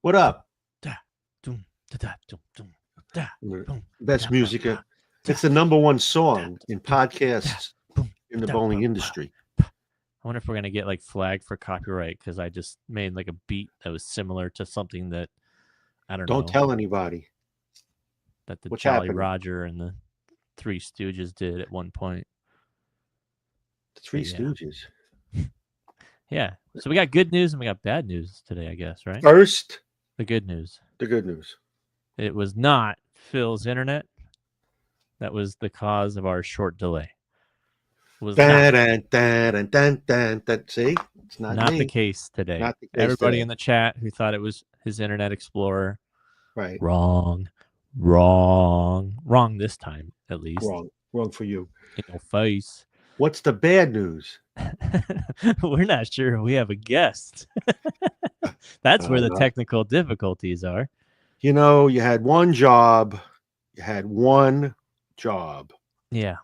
What up? Da, doom, da, da, doom, doom, da, boom, Best da, music. ba, It's da, the number one da, song in doom, da, podcasts boom, in the da, bowling ba, industry. ba. I wonder if we're gonna get like flagged for copyright because I just made like a beat that was similar to something that I don't Don't know tell anybody that the what's Jolly happening. Roger and the Three Stooges did at one point. The Three Yeah. Stooges. Yeah. So we got good news and we got bad news today, I guess, right? First, The good news. the good news. It was not Phil's internet that was the cause of our short delay. Was Dun, not. dun, dun, dun, dun, dun, dun. See, it's not Not the me. case today. Not the case Everybody today. in the chat who thought it was his Internet Explorer, Right. wrong this time at least. Wrong for you. In your face. What's the bad news? We're not sure we have a guest. That's where the technical difficulties are. You know, you had one job. You had one job. Yeah.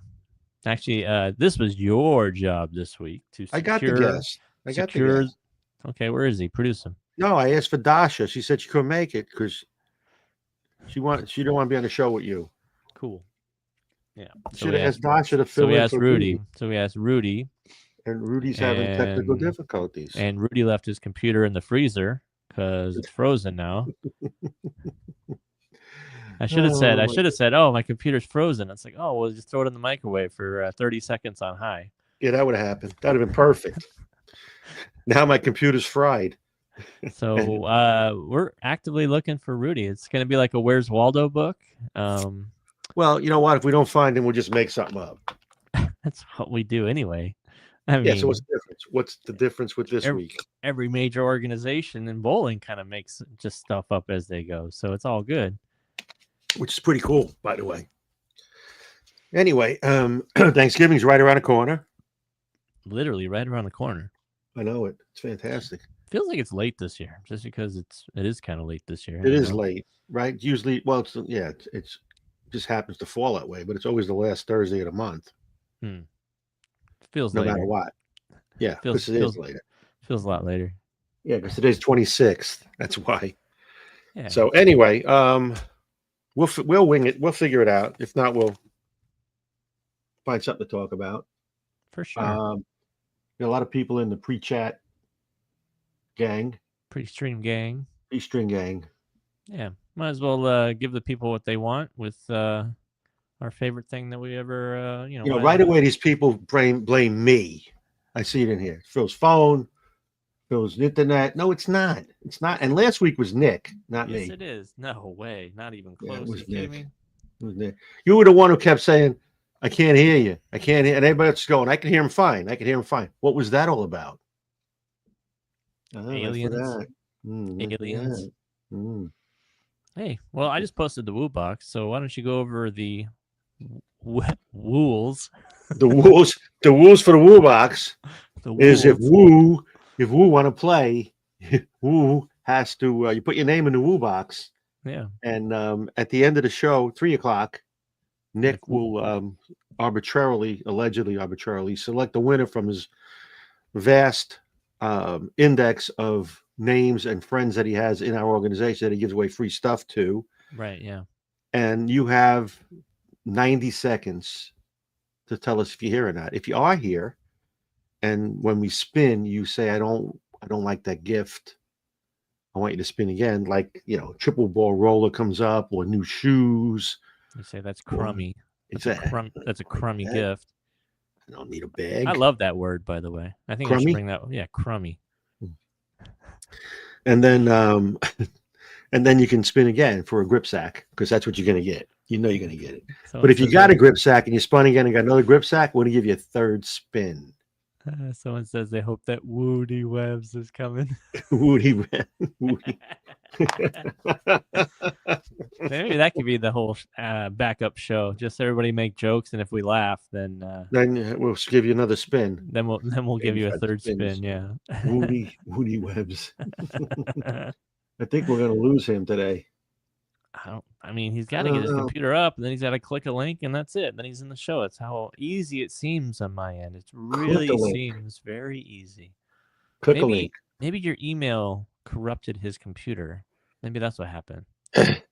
Actually, this was your job this week to secure. I got the guest. Okay, where is he? Produce him. No, I asked for Dasha. She said she couldn't make it because she didn't want to be on the show with you. Cool. Yeah. Should have asked Dasha to fill in. So we asked Rudy. And Rudy's having technical difficulties. And Rudy left his computer in the freezer because it's frozen now. I should have said, oh, my computer's frozen. It's like, oh, well, just throw it in the microwave for 30 seconds on high. Yeah, that would have happened. That would have been perfect. Now my computer's fried. So we're actively looking for Rudy. It's going to be like a Where's Waldo book. Well, you know what? If we don't find him, we'll just make something up. That's what we do anyway. I mean, so what's the difference? What's the difference with this week? Every major organization in bowling kind of makes just stuff up as they go. So it's all good. Which is pretty cool, by the way. Anyway, Thanksgiving's right around the corner. Literally right around the corner. I know it. It's fantastic. Feels like it's late this year, just because it is kind of late this year. It is late, right? Usually, well, it's just happens to fall that way, but it's always the last Thursday of the month. Feels no later. matter what. Yeah, because it is later. Feels a lot later. Yeah, because today's 26th. That's why. Yeah. So anyway, we'll wing it. We'll figure it out. If not, we'll find something to talk about. For sure. A lot of people in the pre-chat gang. Pre-stream gang. Pre-stream gang. Yeah. Might as well give the people what they want with our favorite thing that we ever, right away, these people blame me. I see it in here. Phil's phone, Phil's internet. No, it's not. It's not. And last week was Nick, not me. Yes, it is. No way. Not even close. Yeah, it was Nick. It was Nick. You were the one who kept saying, I can't hear you. I can't hear. And everybody else is going, I can hear him fine. I can hear him fine. What was that all about? Aliens. Aliens. Hey, well, I just posted the Woo box, so why don't you go over the wools? The rules for the Woo box is if Woo want to play, Woo has to you put your name in the Woo box. Yeah. And at the end of the show, 3:00, Nick will allegedly arbitrarily select the winner from his vast index of names and friends that he has in our organization that he gives away free stuff to. Right. Yeah. And you have 90 seconds to tell us if you're here or not. If you are here, and when we spin, you say, I don't like that gift, I want you to spin again. Like, triple ball roller comes up or new shoes. You say that's crummy. That's a crummy gift. I don't need a bag. I love that word, by the way. I think crummy? I should bring that. Yeah, crummy. And then you can spin again for a grip sack because that's what you're going to get. You know you're going to get it. So but if you got a grip sack and you spun again and got another grip sack, we're going to give you a third spin. Someone says they hope that Rudy Revs is coming. Rudy Revs. Maybe that could be the whole backup show. Just everybody make jokes, and if we laugh, then we'll give you another spin. Then we'll give you a third spin. Yeah. Rudy Revs. I think we're going to lose him today. I mean, he's got to get his computer up, and then he's got to click a link, and that's it. Then he's in the show. It's how easy it seems on my end. It really seems very easy. Click a link. Maybe your email corrupted his computer. Maybe that's what happened.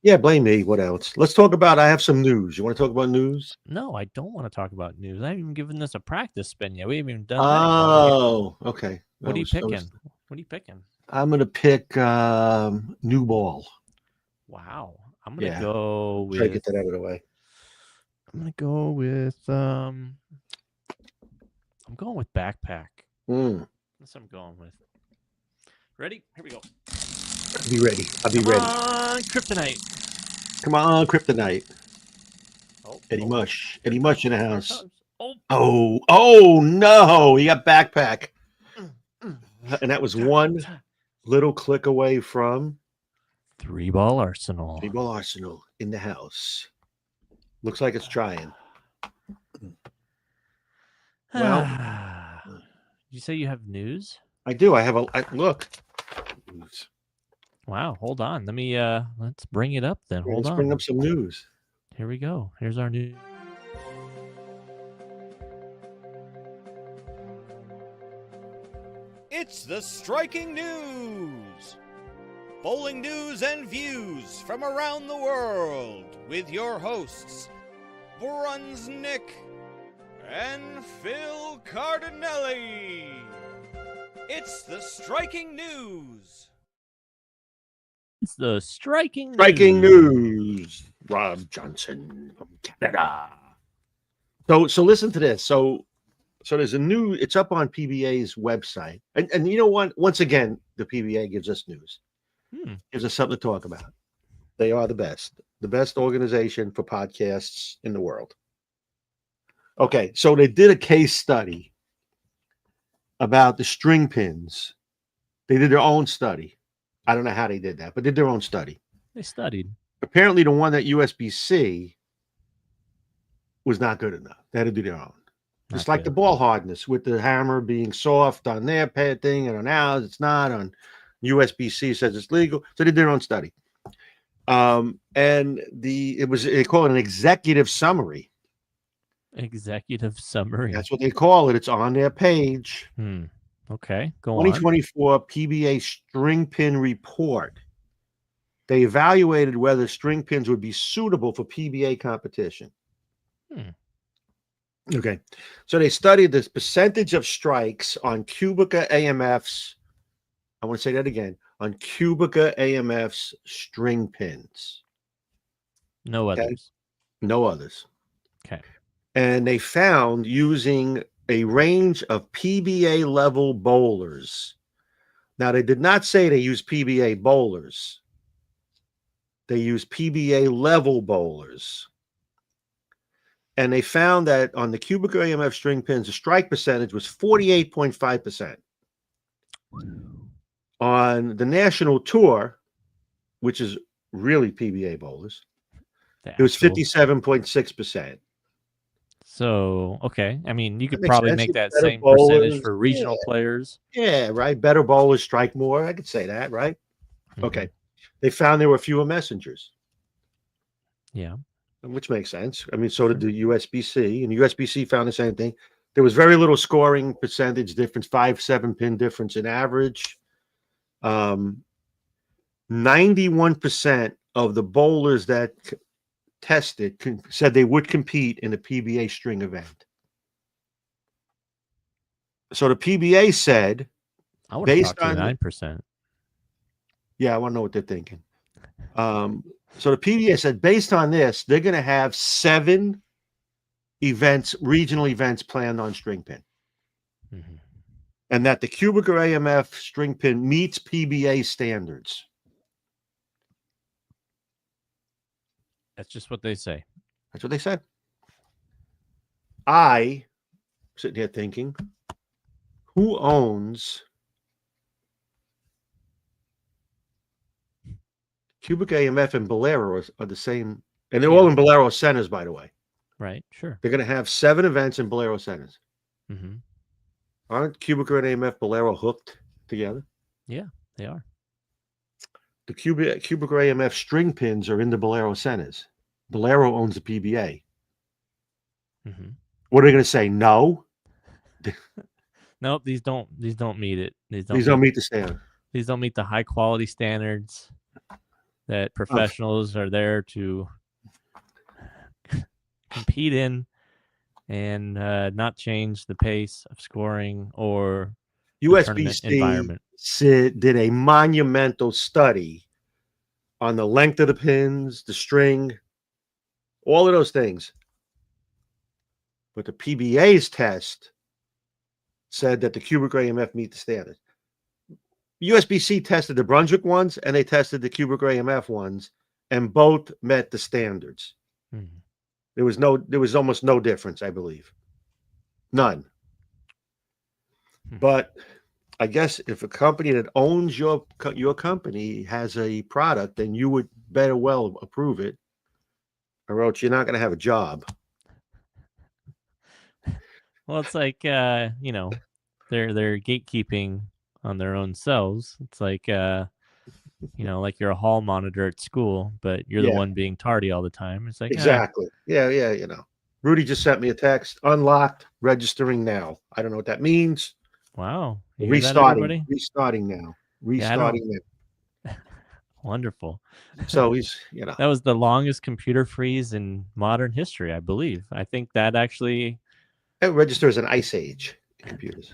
Yeah, blame me. What else? Let's talk about. I have some news. You want to talk about news? No, I don't want to talk about news. I haven't even given this a practice spin yet. We haven't even done that yet. Oh, okay. What are you picking? What are you picking? I'm gonna pick new ball. Wow. I'm gonna Yeah, go try to get with. that out of the way. I'm gonna go with. I'm going with backpack. Mm, That's what I'm going with. Ready? Here we go. I'll be ready. I'll be Come ready. on, kryptonite. Come on, kryptonite. Oh, Eddie oh, Mush. here Eddie it Mush in comes. the Here it house. comes. Oh. Oh no! He got backpack, and that was Ta, one ta. little click away from 3-ball Arsenal. Table Arsenal in the house. Looks like it's trying. Well, You say you have news? I do. I have look. Wow, hold on. Let me let's bring it up then. Hold Let's bring on. up some news. Here we go. Here's our new. It's the striking news! Bowling news and views from around the world with your hosts, Brunsnick and Phil Cardinelli. It's the striking news! It's the striking Striking news. Rob Johnson from Canada. So listen to this. So there's a new. It's up on PBA's website, and you know what? Once again, the PBA gives us news. Gives us something to talk about. They are the best organization for podcasts in the world. Okay, so they did a case study about the string pins. They did their own study. I don't know how they did that, but did their own study. They studied. Apparently, the one at USB-C was not good enough. They had to do their own. It's like the ball hardness with the hammer being soft on their pad thing, and on ours it's not. On USB-C says it's legal, so they did their own study. And they call it an executive summary. Executive summary. That's what they call it. It's on their page. Okay, go on. 2024 PBA string pin report. They evaluated whether string pins would be suitable for PBA competition. Okay, so they studied the percentage of strikes on Cubica AMF's. I want to say that again, on Cubica AMF's string pins. No others. No others. Okay. And they found using a range of PBA level bowlers. Now, they did not say they use PBA bowlers. They use PBA level bowlers. And they found that on the Cubica AMF string pins, the strike percentage was 48.5%. On the national tour, which is really PBA bowlers, it was 57.6%. So, okay. I mean, you could That makes probably sense. make that Better same percentage bowlers. for regional players. Yeah, right. Better bowlers strike more. I could say that, right? Okay. They found there were fewer messengers. Yeah. Which makes sense. I mean, so did the USB-C, and the USB-C found the same thing. There was very little scoring percentage difference, 5-7 pin difference in average. 91% of the bowlers that tested said they would compete in a PBA string event. So the PBA said, I want to talk to the 9%. Yeah, I want to know what they're thinking. So the PBA said, based on this, they're going to have 7 events, regional events planned on string pin. And that the Cubica AMF string pin meets PBA standards. That's just what they say. That's what they said. I sitting here thinking, who owns Cubic AMF and Bolero are the same, and they're all in Bolero centers, by the way. Right, sure. They're going to have 7 events in Bolero centers. Aren't Cubica and AMF Bolero hooked together? Yeah, they are. The Cubica AMF string pins are in the Bolero centers. Bolero owns the PBA. What are they going to say? No. Nope, these don't meet it. These don't meet the standard. These don't meet the high quality standards. that professionals are there to compete in and not change the pace of scoring or the tournament USB-C environment. did a monumental study on the length of the pins, the string, all of those things. But the PBA's test said that the cubic AMF meet the standard. USB-C tested the Brunswick ones and they tested the cubic AMF ones, and both met the standards. Mhm. There was almost no difference, I believe. None. But I guess if a company that owns your company has a product, then you would better well approve it, or else you're not going to have a job. Well, it's like they're gatekeeping on their own selves. It's like like you're a hall monitor at school, but you're the Yeah, one being tardy all the time. It's like exactly. Yeah. Rudy just sent me a text. Unlocked, registering now. I don't know what that means. wow, you hear that, everybody? Restarting now. Yeah, I don't. Restarting now. Wonderful. So he's, That was the longest computer freeze in modern history, I believe. I think that actually, it registers an ice age computers.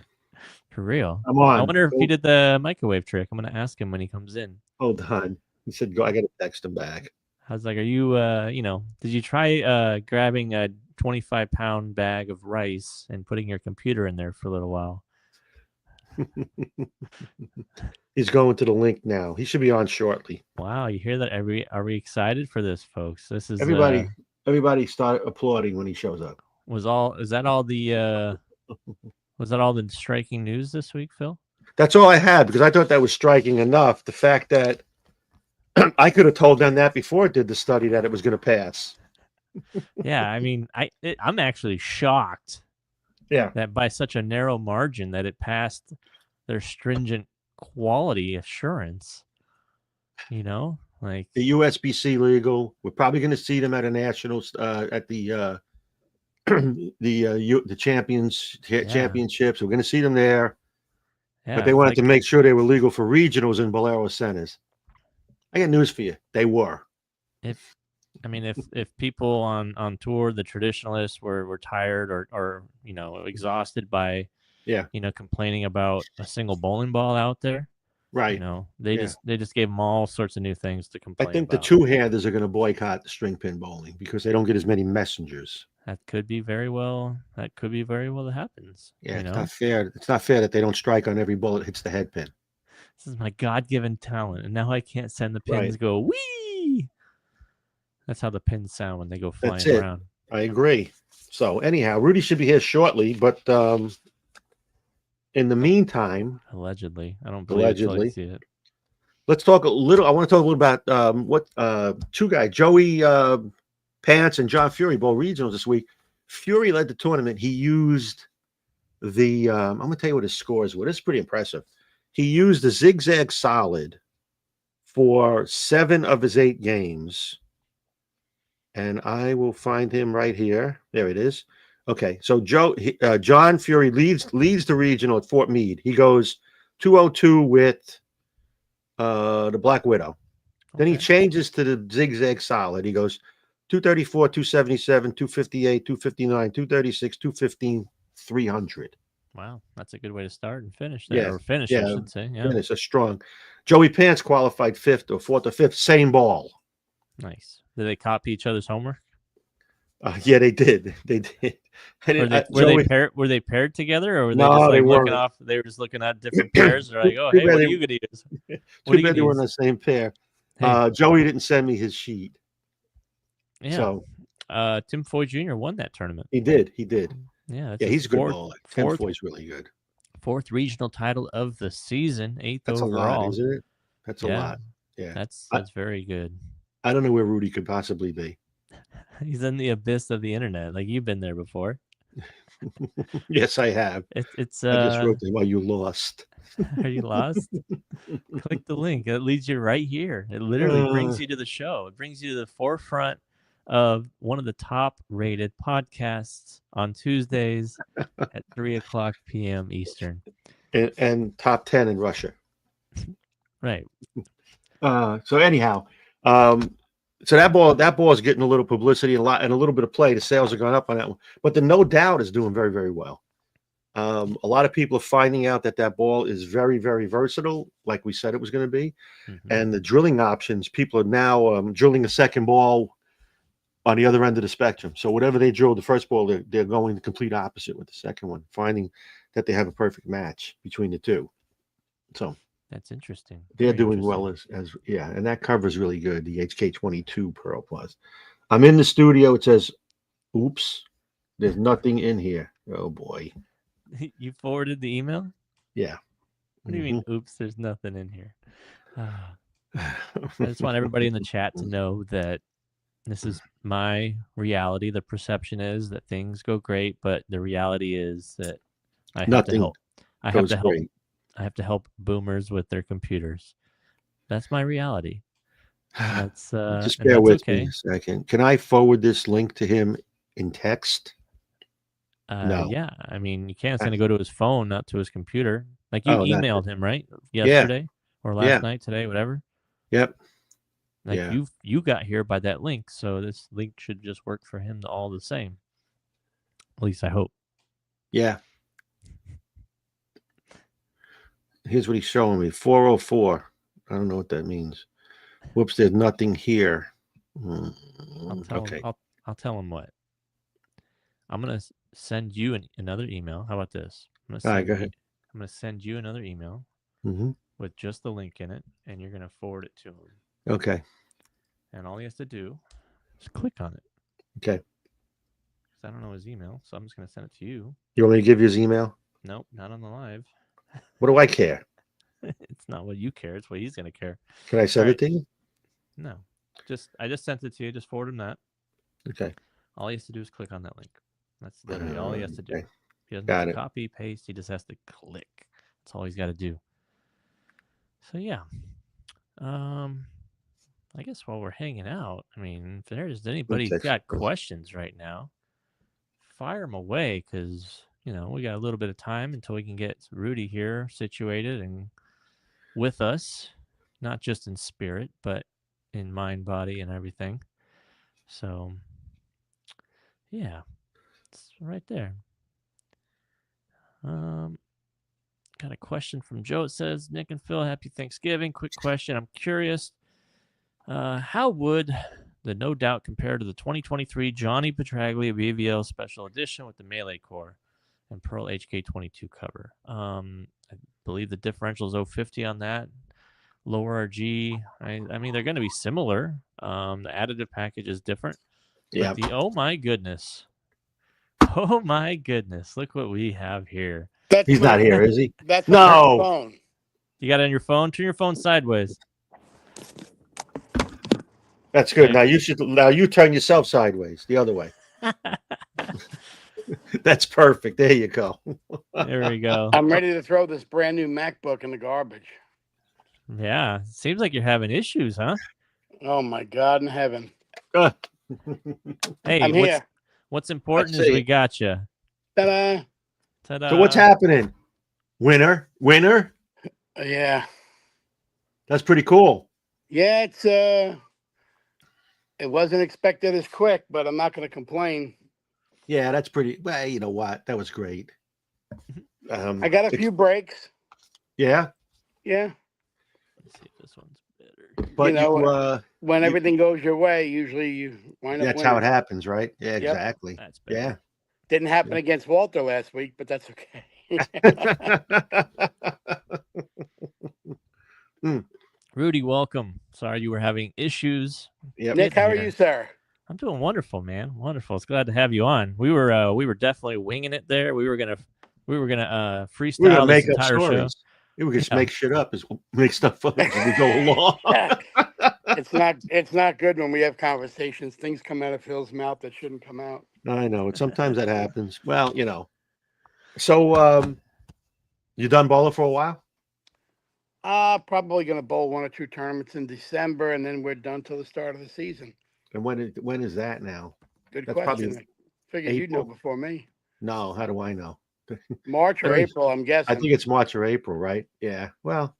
for real. I'm on. I wonder if he did the microwave trick. I'm gonna ask him when he comes in. Hold on. He said, "Go." I got to text him back. I was like, "Are you, did you try grabbing a 25-pound bag of rice and putting your computer in there for a little while?" He's going to the link now. He should be on shortly. Wow, you hear that? Are we excited for this, folks? This is everybody start applauding when he shows up. Was that all the striking news this week, Phil? That's all I had, because I thought that was striking enough. The fact that I could have told them that before I did the study that it was going to pass. Yeah, I mean, I'm actually shocked. Yeah, that by such a narrow margin that it passed their stringent quality assurance. Like the USB-C legal. We're probably going to see them at a national at the the championships. We're going to see them there. Yeah, but they wanted to make sure they were legal for regionals and Bolero centers. I got news for you. They were. If people on tour, the traditionalists were tired or exhausted by complaining about a single bowling ball out there. Right. They just gave them all sorts of new things to complain about. I think the two-handers are going to boycott the string pin bowling because they don't get as many messengers. That could be very well that happens. Yeah, it's not fair. It's not fair that they don't strike on every ball that hits the head pin. This is my God-given talent, and now I can't send the pins go wee. That's how the pins sound when they go flying around. I agree. So anyhow, Rudy should be here shortly, but in the meantime, allegedly, I don't believe it. See it. Let's talk a little. I want to talk a little about what two guys, Joey Pants and John Fury, bowl regionals this week. Fury led the tournament. He used the I'm going to tell you what his scores were. It's pretty impressive. He used the zigzag solid for 7 of his 8 games. And I will find him right here. There it is. Okay, so John Fury leads the regional at Fort Meade. He goes 202 with the Black Widow. Okay. Then he changes to the zigzag solid. He goes 234, 277, 258, 259, 236, 215, 300. Wow, that's a good way to start and finish there. Or finish, I should say. Yeah, finish a strong. Joey Pants qualified 4th or 5th, same ball. Nice. Did they copy each other's homework? Yeah, they did. They did. Were they paired together, or were they just like looking off? They were just looking at different pairs. They're like, "Oh, hey, what are you gonna use?" Too bad they were in the same pair. Hey. Joey didn't send me his sheet. Yeah. So, Tim Foy Jr. won that tournament. He did. Yeah. Yeah, he's a good bowler. Tim Foy's really good. 4th regional title of the season, 8th That's overall. A lot, isn't it? That's a lot. Yeah. That's very good. I don't know where Rudy could possibly be. He's in the abyss of the internet. Like, you've been there before. Yes, I have. I just wrote them. Well, you lost. Are you lost? Click the link. It leads you right here. It literally brings you to the show. It brings you to the forefront of one of the top-rated podcasts on Tuesdays at 3:00 p.m. Eastern. And top 10 in Russia. Right. So anyhow, So that ball is getting a little publicity and a little bit of play. The sales are going up on that one, but the No Doubt is doing very, very well. A lot of people are finding out that ball is very, very versatile, like we said it was going to be. Mhm. And the drilling options, people are now drilling the second ball on the other end of the spectrum. So whatever they drilled the first ball, they're going the complete opposite with the second one, finding that they have a perfect match between the two. So That's interesting. they're Very doing interesting. well as yeah, and that cover is really good. The HK22 Pearl Plus. I'm in the studio. It says, "Oops, there's nothing in here." Oh boy. You forwarded the email? Yeah. What do you mean, oops, there's nothing in here? I just want everybody in the chat to know that this is my reality. The perception is that things go great, but the reality is that I have to Nothing help. I have goes to help. great. I have to help boomers with their computers. That's my reality. And that's Just and bear that's with okay. me a second. Can I forward this link to him in text? No. Yeah, I mean, you can. It's going to go to his phone, not to his computer. Like you Oh, that's emailed him, right? Yesterday or last night, today, whatever. Yep. Like Yeah. you got here by that link, so this link should just work for him all the same. At least I hope. Yeah. Here's what he's showing me. 404. I don't know what that means. Whoops, there's nothing here. Okay. I'll tell him what. I'm gonna send you another email. How about this? All right, go ahead. I'm gonna send you another email with just the link in it, and you're gonna forward it to him. Okay. And all he has to do is click on it. Okay. Because I don't know his email, so I'm just gonna send it to you. You want me to give you his email? Nope, not on the live. What do I care? It's not what you care. It's what he's gonna care. Can I send it to you? No. I just sent it to you. Just forward him that. Okay. All he has to do is click on that link. That's literally all he has to do. Okay. He doesn't Got have to it. copy, paste. He just has to click. That's all he's got to do. So yeah. I guess while we're hanging out, I mean, if there's anybody who's got questions right now, fire them away, because we got a little bit of time until we can get Rudy here situated and with us, not just in spirit, but in mind, body, and everything. So yeah, it's right there. Got a question from Joe. It says, Nick and Phil, happy Thanksgiving. Quick question. I'm curious, how would the No Doubt compare to the 2023 Johnny Petraglia BVL Special Edition with the Melee Core and Pearl HK22 cover? I believe the differential is 050 on that. Lower RG. I mean, they're going to be similar. The additive package is different. Yeah. But oh my goodness. Oh my goodness. Look what we have here. He's not here, is he? That's no. Phone. You got it on your phone? Turn your phone sideways. That's good. Okay. Now you turn yourself sideways, the other way. That's perfect. There you go. There we go. I'm ready to throw this brand new MacBook in the garbage. Yeah. Seems like you're having issues, huh? Oh my God in heaven. Hey, I'm here. What's important is we got you. Ta-da. Ta-da. So what's happening? Winner? Yeah. That's pretty cool. Yeah, it wasn't expected as quick, but I'm not going to complain. Yeah, that's pretty. Well, you know what? That was great. I got a few breaks. Yeah. Yeah. Let's see if this one's better. But when everything goes your way, usually you wind up. That's winning. how it happens, right? Yeah, Yep. Exactly. That's better. Yeah. Didn't happen against Walter last week, but that's okay. Rudy, welcome. Sorry you were having issues. Yep. Nick, how are you, sir? I'm doing wonderful, man. Wonderful. It's glad to have you on. We were definitely winging it there. We were gonna freestyle this entire show. We could just make shit up, make stuff up as we go along. It's not good when we have conversations. Things come out of Phil's mouth that shouldn't come out. I know. Sometimes that happens. Well, So, you done bowling for a while? Probably going to bowl 1 or 2 tournaments in December, and then we're done till the start of the season. And when is that now? Good That's question. I figured you'd know April? before me. No, how do I know? March or April, I'm guessing. I think it's March or April, right? Yeah. Well,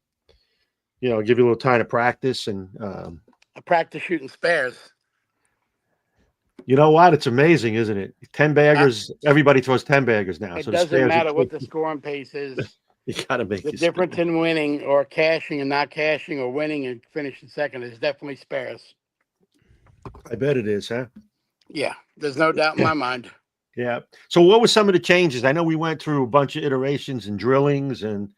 give you a little time to practice and I practice shooting spares. You know what? It's amazing, isn't it? 10 baggers. Everybody throws 10 baggers now. It So the doesn't spares, matter what the scoring pace is. you got to make The your difference spares. in winning or cashing and not cashing, or winning and finishing second, is definitely spares. I bet it is, huh? Yeah, there's no doubt in my mind. Yeah. So what were some of the changes? I know we went through a bunch of iterations and drillings and,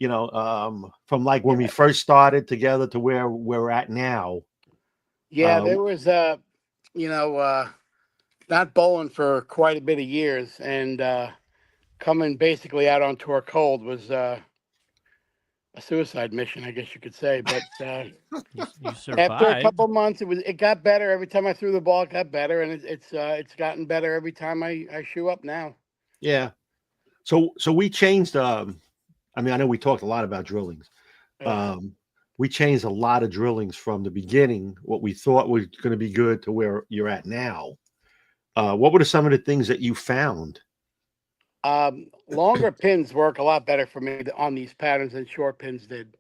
from like when we first started together to where we're at now. Yeah, there was not bowling for quite a bit of years, and coming basically out on tour cold was a suicide mission, I guess you could say. But You after a survived. couple months, it got better. Every time I threw the ball, it got better, and it's gotten better every time I shoe up now. Yeah. So we changed. I know we talked a lot about drillings. Yeah. We changed a lot of drillings from the beginning, what we thought was going to be good to where you're at now. What were some of the things that you found? Longer pins work a lot better for me on these patterns than short pins did.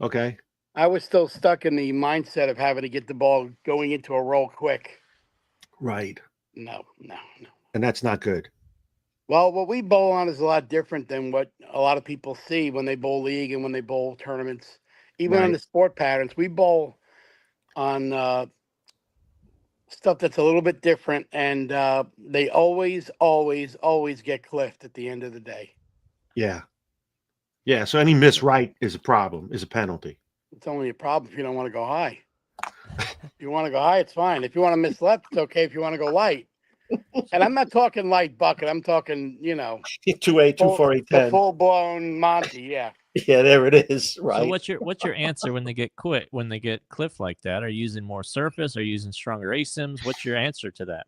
Okay. I was still stuck in the mindset of having to get the ball going into a roll quick. Right. No. And that's not good. Well, what we bowl on is a lot different than what a lot of people see when they bowl league and when they bowl tournaments. Even on Right. the sport patterns, we bowl on stuff that's a little bit different, and they always get cliffed at the end of the day. Yeah. Yeah. So any miss right is a problem, is a penalty. It's only a problem if you don't want to go high. If you want to go high, it's fine. If you want to miss left, it's okay. If you want to go light, and I'm not talking light bucket, I'm talking 2-8, 2-4, the 8-10. full blown Monty. Yeah. Yeah, there it is. Right. So what's your answer when they get cliff like that? Are you using more surface? Are you using stronger ASIMs? What's your answer to that?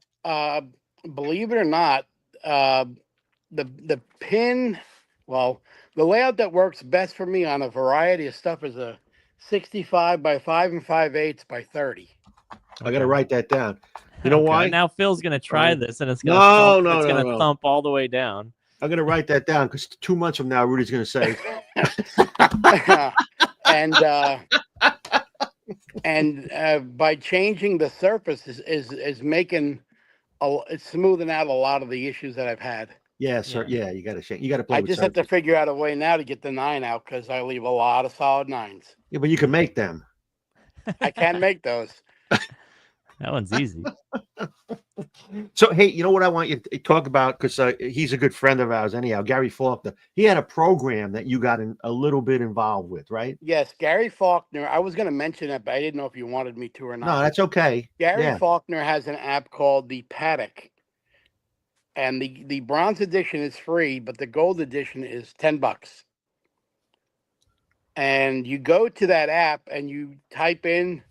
Believe it or not, the pin, well, the layout that works best for me on a variety of stuff is a 65 by 5 5/8 by 30. I got to write that down. You know Okay, why? Now Phil's gonna try this, and it's gonna No. thump all the way down. I'm going to write that down because 2 months from now, Rudy's going to say, and by changing the surface is making it's smoothing out a lot of the issues that I've had. "Yeah, sir. Yeah, you got to play I with just have to surface." figure out a way now to get the 9 out, because I leave a lot of solid 9s. Yeah, but you can make them. I can make those. That one's easy. So, hey, you know what I want you to talk about, because he's a good friend of ours anyhow, Gary Faulkner. He had a program that you got a little bit involved with, right? Yes, Gary Faulkner. I was going to mention it, but I didn't know if you wanted me to or not. No, that's okay. Gary Faulkner has an app called the Paddock, and the bronze edition is free, but the gold edition is $10. And you go to that app and you type in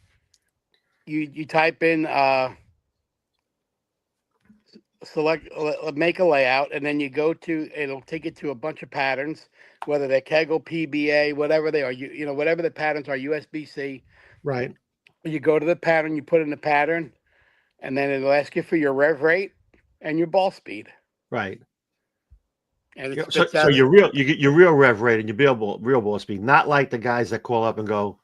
select make a layout, and then it'll take it to a bunch of patterns, whether they're Kegel, PBA, whatever they are, whatever the patterns are, USB-C. Right. You go to the pattern, you put in the pattern, and then it'll ask you for your rev rate and your ball speed. Right. And so you get your real rev rate and your real ball speed, not like the guys that call up and go,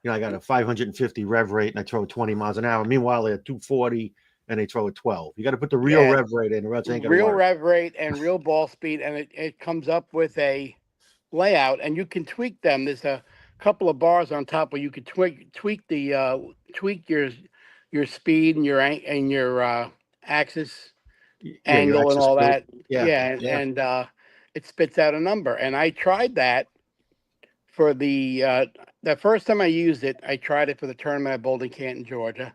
I got a 550 rev rate and I throw 20 miles an hour. Meanwhile, they're 240 and they throw a 12. You got to put the real rev rate in, or else it ain't gonna real work. rev rate and real ball speed, and it comes up with a layout, and you can tweak them. There's a couple of bars on top where you could tweak your speed and your axis angle and all that. And it spits out a number. And I tried that for the first time I used it. I tried it for the tournament I bowled in Canton, Georgia.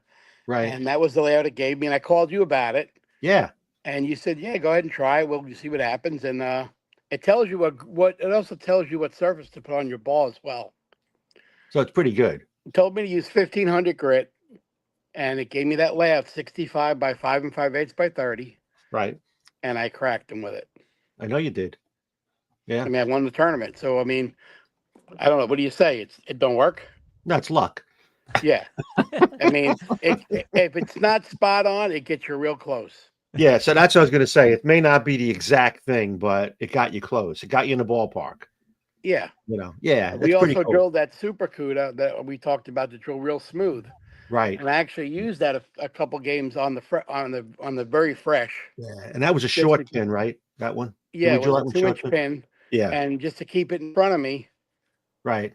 Right. And that was the layout it gave me. And I called you about it. Yeah. And you said, yeah, go ahead and try it. We'll see what happens. And it tells you it also tells you what surface to put on your ball as well. So it's pretty good. It told me to use 1500 grit, and it gave me that layout 65 by 5 5/8 by 30. Right. And I cracked them with it. I know you did. Yeah. I won the tournament. So, I don't know. What do you say? It don't work? No, it's luck. Yeah. If it's not spot on, it gets you real close. Yeah, so that's what I was going to say. It may not be the exact thing, but it got you close. It got you in the ballpark. Yeah. Yeah. We also drilled that Super CUDA that we talked about to drill real smooth. Right. And I actually used that a couple games on the very fresh. Yeah, and that was a short pin, right? That one. Yeah, it Did we was draw a that one 2-inch short pin, Yeah. and just to keep it in front of me, Right.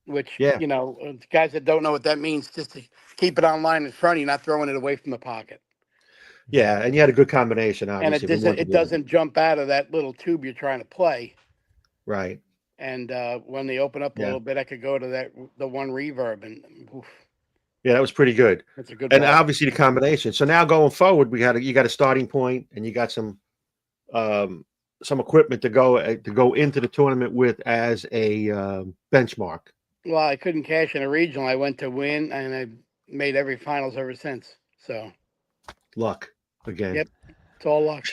which Yeah. guys that don't know what that means, just to keep it on line in front of you, not throwing it away from the pocket. Yeah, and you had a good combination, And obviously. it doesn't jump out of that little tube you're trying to play. Right. And when they open up a Yeah. little bit, I could go to the one reverb, and oof, Yeah, that was pretty good. that's a good And ball. obviously the combination. So now going forward, you got a starting point, and you got some equipment to go into the tournament with as a benchmark. Well, I couldn't cash in a regional. I went to win, and I made every finals ever since. So Luck again. Yep. It's all luck.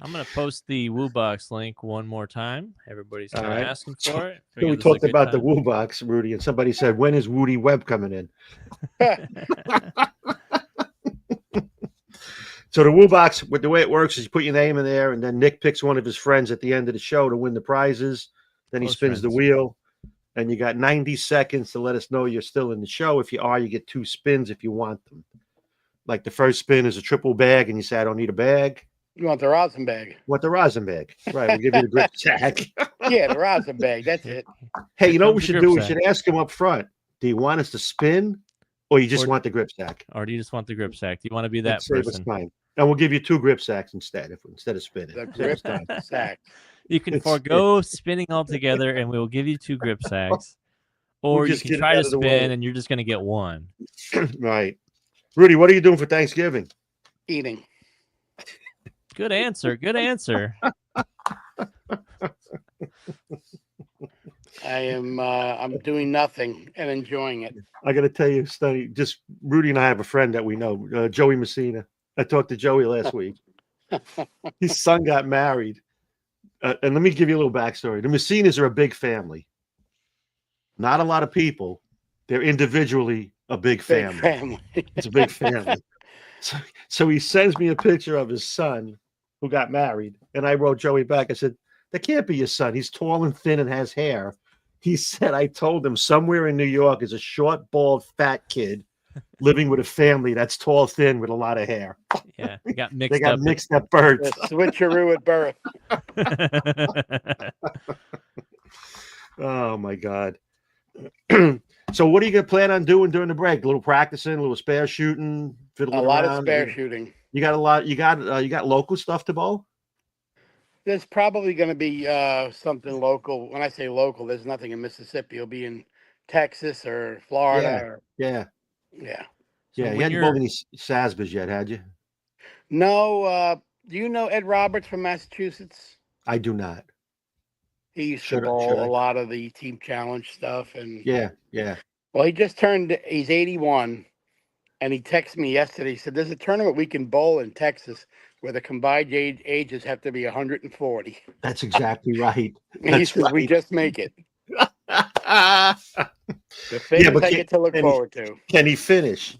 I'm going to post the Woo Box link one more time. Everybody's kind of asking for it. So we talked about the Woo Box, Rudy, and somebody said, when is Rudy Webb coming in? So the Woo Box, with the way it works is you put your name in there, and then Nick picks one of his friends at the end of the show to win the prizes. Then he spins the wheel, and you got 90 seconds to let us know you're still in the show. If you are, you get 2 spins if you want them. Like the first spin is a triple bag, and you say, I don't need a bag. You want the rosin bag? Want the rosin bag. Right, we'll give you the grip sack. Yeah, the rosin bag. That's it. Hey, you know what we should do? We should ask him up front. Do you want us to spin, or you just want the grip sack? Or do you just want the grip sack? Do you want to be that person? And we'll give you 2 grip sacks instead of spinning. The grip sack. You can forego spinning altogether, and we will give you 2 grip sacks. Or you can try to spin, and you're just going to get 1. Right. Rudy, what are you doing for Thanksgiving? Eating. Good answer. Good answer. I'm doing nothing and enjoying it. I got to tell you, Stunny, just Rudy and I have a friend that we know, Joey Messina. I talked to Joey last week. His son got married. And let me give you a little backstory. The Messinas are a big family. Not a lot of people. They're individually a big family. It's a big family. So he sends me a picture of his son who got married. And I wrote Joey back. I said, that can't be your son. He's tall and thin and has hair. He said, I told him somewhere in New York is a short, bald, fat kid living with a family that's tall, thin, with a lot of hair. Yeah, they got mixed up birds. The switcheroo at birth. Oh, my God. So what are you going to plan on doing during the break? A little practicing, a little spare shooting, fiddling around? A lot of spare shooting. You got a lot. You got local stuff to bowl? There's probably going to be something local. When I say local, there's nothing in Mississippi. It'll be in Texas or Florida. Yeah. So you hadn't bowled any Sasbas yet, had you? No. Do you know Ed Roberts from Massachusetts? I do not. He used to bowl a lot of the team challenge stuff. And yeah. Well, he's 81. And he texted me yesterday. He said, there's a tournament we can bowl in Texas where the combined ages have to be 140. That's exactly right. And he says, we just make it. The things I get to look forward to. Can he finish?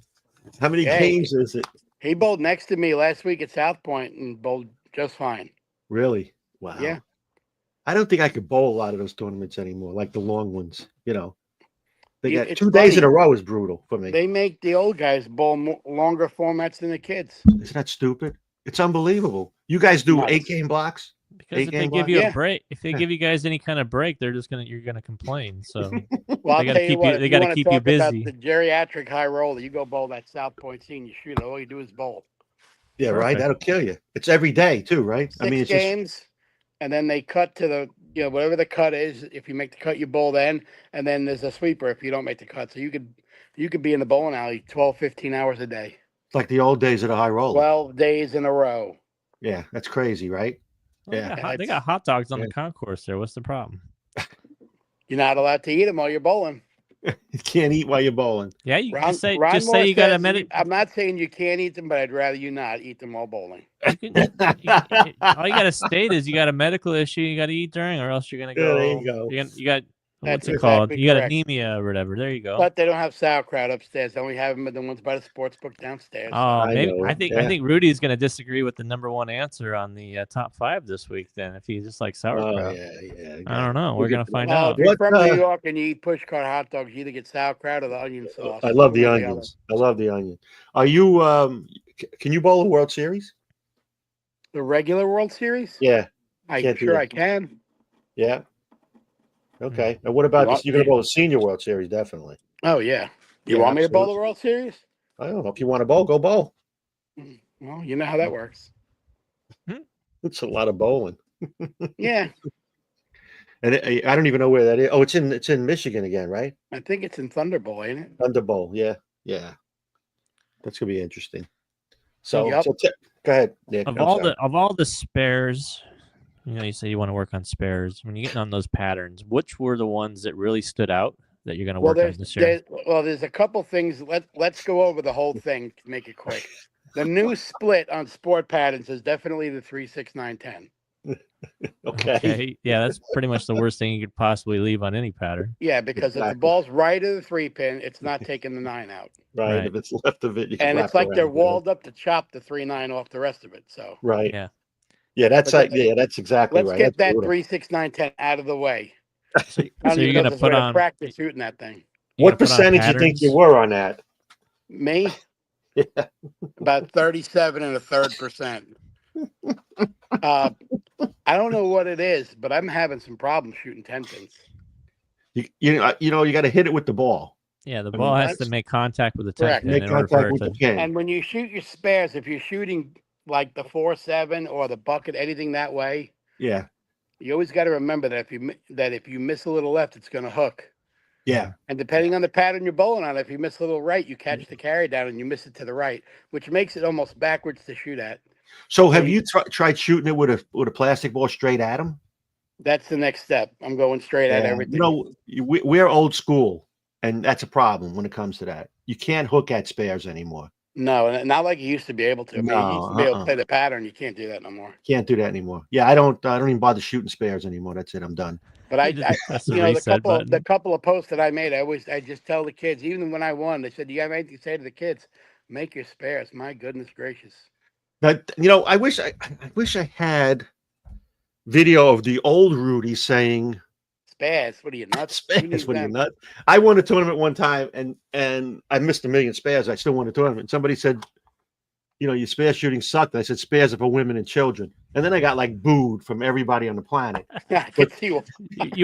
How many games is it? He bowled next to me last week at South Point and bowled just fine. Really? Wow. Yeah. I don't think I could bowl a lot of those tournaments anymore, like the long ones, They got 2 funny. days in a row is brutal for me. They make the old guys bowl longer formats than the kids. Isn't that stupid? It's unbelievable. You guys do 8-game blocks? Because if they give you a break, if they give you guys any kind of break, you're gonna complain. So well, they gotta keep you busy. The geriatric high roller, you go bowl that South Point senior shooter. All you do is bowl. Yeah, right. That'll kill you. It's every day too, right? 6 games, and then they cut to the whatever the cut is. If you make the cut, you bowl then, and then there's a sweeper if you don't make the cut. So you could be in the bowling alley 12, 15 hours a day. It's like the old days of the high roller. 12 days in a row. Yeah, that's crazy, right? Well, they got hot dogs on the concourse there. What's the problem? You're not allowed to eat them while you're bowling. You can't eat while you're bowling. Yeah, you just say you got a minute. I'm not saying you can't eat them, but I'd rather you not eat them while bowling. All you got to state is you got a medical issue you got to eat during, or else you're gonna go. There you go. You got What's That's it called? exactly You got correct. anemia or whatever. There you go. But they don't have sauerkraut upstairs. They only have them at the ones by the sports book downstairs. Oh, I maybe know. I think Rudy's going to disagree with the number one answer on the top 5 this week. Then, if he just likes Oh sauerkraut, yeah. I don't know. We'll We're get going to to that. find Well, out. if you're What, from New York and you eat pushcart hot dogs, you either get sauerkraut or the onion sauce. I love the one or onions. I love the onion. Are you? Can you bowl a World Series? The regular World Series? Yeah. I'm can't do sure that. I can. Yeah. Okay. And what about this? You're going to bowl the Senior World Series, definitely. Oh, yeah. You Yeah, want me to bowl absolutely. the World Series? I don't know. If you want to bowl, go bowl. Well, you know how that works. It's a lot of bowling. Yeah. And I don't even know where that is. Oh, it's in Michigan again, right? I think it's in Thunderbolt, ain't it? Thunder Bowl. Yeah. That's gonna be interesting. So, Yep. go ahead, Nick. Of I'm sorry. all the spares, you say you want to work on spares. When you're getting on those patterns, which were the ones that really stood out that you're going to work on this year? There's a couple things. Let's go over the whole thing to make it quick. The new split on sport patterns is definitely the 3, 6, 9, 10. Okay. Yeah, that's pretty much the worst thing you could possibly leave on any pattern. Yeah, because if the ball's right of the 3-pin, it's not taking the 9 out. Right. If it's left of it, you can and wrap it's like around, they're right? walled up to chop the 3-9 off the rest of it. So Right. Yeah. Yeah, that's exactly let's right. get That's that 3, 6, 9, 10 out of the way. So I don't you're even going know to if there's a put way to on practice shooting that thing. What percentage you think you were on that? Me? Yeah. About 37 1/3%. I don't know what it is, but I'm having some problems shooting 10 pins. You got to hit it with the ball. Yeah, the ball has to make contact with the 10 pin Make in order for contact it with to. the pin. And when you shoot your spares, if you're shooting like the 4-7 or the bucket, anything that way, Yeah. you always got to remember that if you miss a little left, it's going to hook. Yeah. And depending on the pattern you're bowling on, if you miss a little right, you catch the carry down and you miss it to the right, which makes it almost backwards to shoot at. So have you tried shooting it with a plastic ball straight at him? That's the next step. I'm going straight at everything. We're old school, and that's a problem when it comes to that. You can't hook at spares anymore. No, not like you used to be able to. I mean, you used to be able to play the pattern. You can't do that no more. Can't do that anymore. Yeah, I don't even bother shooting spares anymore. That's it. I'm done. But the couple of posts that I made, I just tell the kids, even when I won, they said, "Do you have anything to say to the kids? Make your spares." My goodness gracious. But I wish I had video of the old Rudy saying, "Spares, what are you nuts? Spares, what are you nuts?" I won a tournament one time, and I missed 1 million spares. I still won a tournament. And somebody said, your spare shooting sucked. And I said, spares are for women and children. And then I got booed from everybody on the planet. You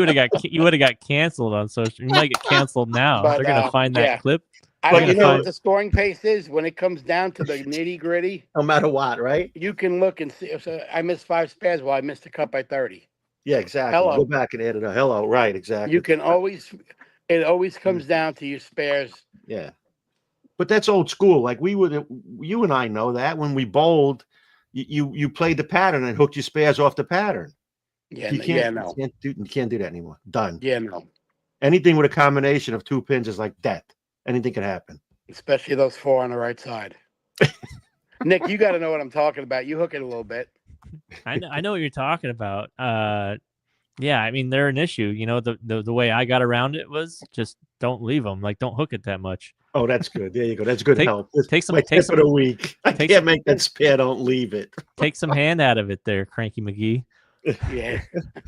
would have got canceled on social. You might get canceled now. They're gonna find that clip. I don't know what the scoring pace is when it comes down to the nitty gritty. No matter what, right? You can look and see. So I missed 5 spares. Well, I missed a cut by 30. Yeah, exactly. Hello. Go back and add it up. Hello, right? Exactly. You can it always comes down to your spares. Yeah. But that's old school. You and I know that when we bowled, you played the pattern and hooked your spares off the pattern. Yeah, you can't do that anymore. Done. Yeah, no. Anything with a combination of 2 pins is like death. Anything can happen. Especially those 4 on the right side. Nick, you got to know what I'm talking about. You hook it a little bit. I know what you're talking about. Yeah, I mean they're an issue. The way I got around it was just don't leave them. Don't hook it that much. Oh, that's good. There you go. That's good help. Take some for the week. I can't make that spare. Don't leave it. Take some hand out of it, there, Cranky McGee. Yeah.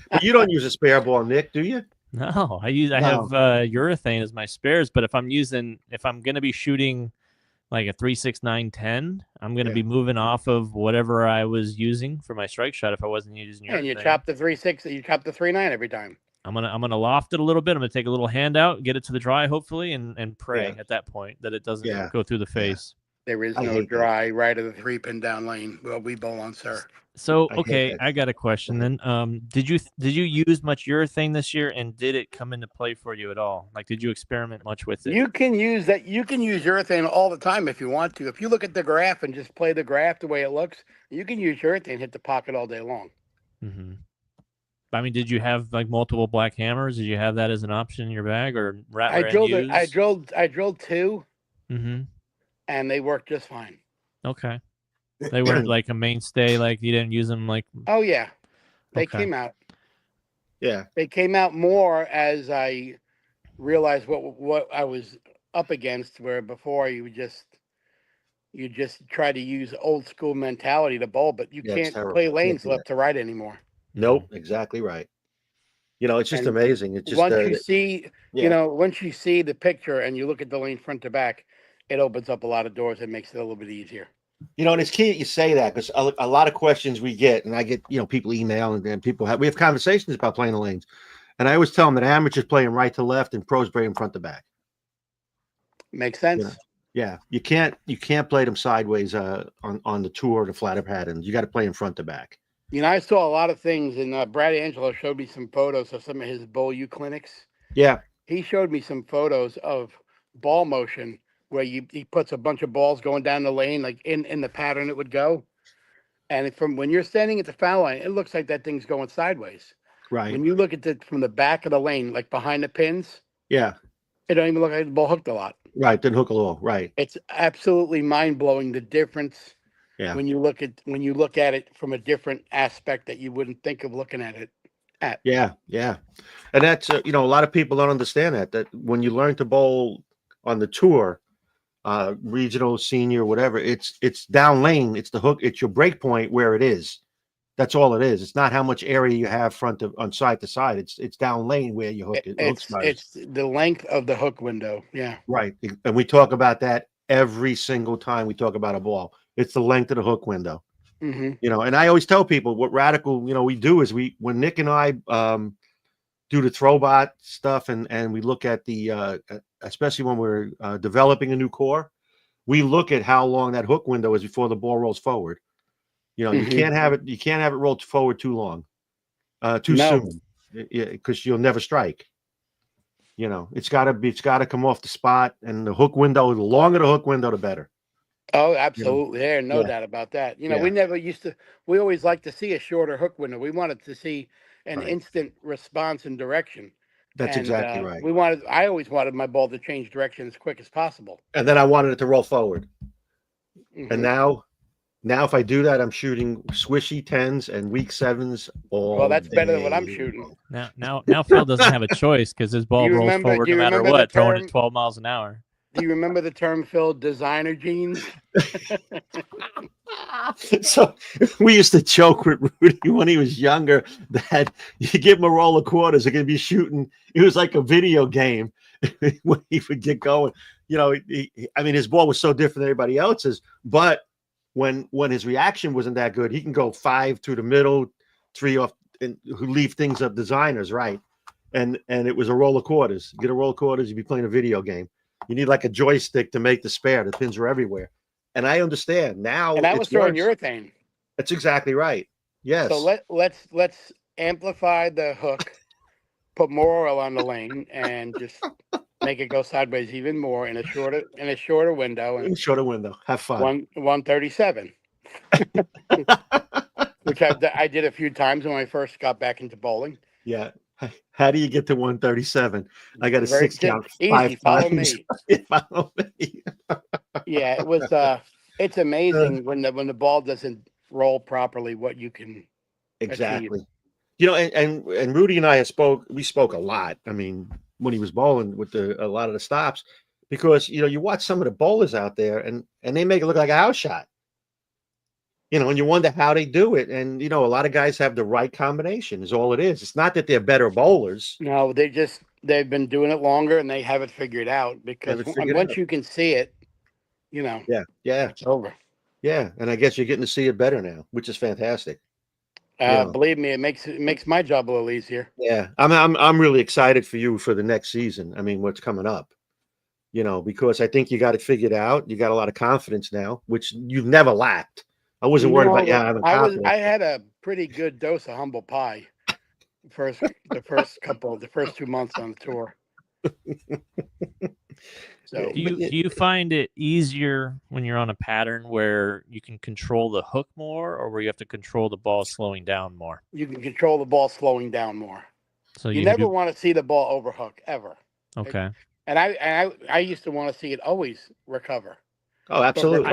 But you don't use a spare ball, Nick, do you? No, I have urethane as my spares. But if I'm gonna be shooting like a 3, 6, 9, 10, I'm gonna be moving off of whatever I was using for my strike shot. If I wasn't using urethane, and you chop the 3, 6, you chop the 3, 9 every time. I'm gonna loft it a little bit. I'm gonna take a little hand out, get it to the dry, hopefully, and pray at that point that it doesn't go through the face. There is no dry right of the 3-pin down lane. Well, we bowl on, sir. So I got a question then. Did you use much urethane this year, and did it come into play for you at all? Did you experiment much with it? You can use that. You can use urethane all the time if you want to. If you look at the graph and just play the graph the way it looks, you can use urethane, hit the pocket all day long. Mm-hmm. I mean, did you have multiple black hammers? Did you have that as an option in your bag, or I drilled 2, and they worked just fine. Okay, they weren't a mainstay. You didn't use them Oh yeah, they came out. Yeah. They came out more as I realized what I was up against. Where before you just try to use old school mentality to bowl, but you Yeah, it's can't terrible. play Can't lanes do that. left to right anymore. Nope, exactly right. It's just And amazing. It's just once you see, yeah. once you see the picture and you look at the lane front to back, it opens up a lot of doors and makes it a little bit easier. And it's key that you say that because a lot of questions we get, and I get, people email and we have conversations about playing the lanes. And I always tell them that amateurs play them right to left and pros play them front to back. Makes sense. Yeah. You can't play them sideways on the tour, the flatter patterns. You got to play them front to back. I saw a lot of things, and Brad Angelo showed me some photos of some of his Bowl U clinics. Yeah. He showed me some photos of ball motion where he puts a bunch of balls going down the lane, like in the pattern it would go. And from when you're standing at the foul line, it looks like that thing's going sideways. Right. When you look at it from the back of the lane, like behind the pins, yeah, it don't even look like the ball hooked a lot. Right. Didn't hook a little. Right. It's absolutely mind blowing the difference Yeah. when you look at it from a different aspect that you wouldn't think of looking at it at. Yeah. Yeah. And that's a lot of people don't understand that when you learn to bowl on the tour, regional, senior, whatever, it's down lane. It's the hook. It's your break point where it is. That's all it is. It's not how much area you have on side to side. It's down lane where your hook It's the length of the hook window. Yeah. Right. And we talk about that every single time we talk about a ball. It's the length of the hook window. Mm-hmm. And I always tell people what radical, we do is when Nick and I do the throwbot stuff and we look at the especially when we're developing a new core, we look at how long that hook window is before the ball rolls forward. You can't have it roll forward too long, too soon, because you'll never strike. It's got to come off the spot, and the hook window, the longer the hook window, the better. Oh, absolutely. There's no doubt about that. We always like to see a shorter hook window. We wanted to see an instant response and direction. That's exactly right. I always wanted my ball to change direction as quick as possible. And then I wanted it to roll forward. Mm-hmm. And now if I do that, I'm shooting swishy 10s and weak 7s all Well, that's better than what I'm shooting. Now Phil doesn't have a choice because his ball rolls forward no matter what, throwing it 12 miles an hour. Do you remember the term, Phil, designer jeans? So we used to joke with Rudy when he was younger that you give him a roll of quarters, they're going to be shooting. It was like a video game when he would get going. His ball was so different than everybody else's, but when his reaction wasn't that good, he can go 5 through the middle, 3 off, and leave things up designers, right? And it was a roll of quarters. Get a roll of quarters, you'd be playing a video game. You need like a joystick to make the spare. The pins were everywhere. And I understand now. And that was throwing urethane. That's exactly right. Yes. So let's amplify the hook, put more oil on the lane, and just make it go sideways even more in a shorter window. In a shorter window. Have fun. 137. Which I did a few times when I first got back into bowling. Yeah. How do you get to 137? I got a 6 count. Easy. Follow me. Follow me. Yeah, it was. It's amazing when the ball doesn't roll properly what you can exactly achieve. And Rudy and I we spoke a lot. I mean, when he was bowling with a lot of the stops, because you watch some of the bowlers out there and they make it look like a house shot, and you wonder how they do it. And a lot of guys have the right combination is all it is. It's not that they're better bowlers. No, they've been doing it longer and they have it figured out, because once you can see it, yeah, it's over. Yeah, and I guess you're getting to see it better now, which is fantastic. Believe me, it makes my job a little easier. Yeah, I'm really excited for you for the next season. I mean, what's coming up? Because I think you got it figured out. You got a lot of confidence now, which you've never lacked. I wasn't worried about having confidence. I had a pretty good dose of humble pie the first 2 months on the tour. So do you find it easier when you're on a pattern where you can control the hook more, or where you have to control the ball slowing down more? You can control the ball slowing down more. So you never want to see the ball overhook ever. Okay. And I used to want to see it always recover. Oh, absolutely.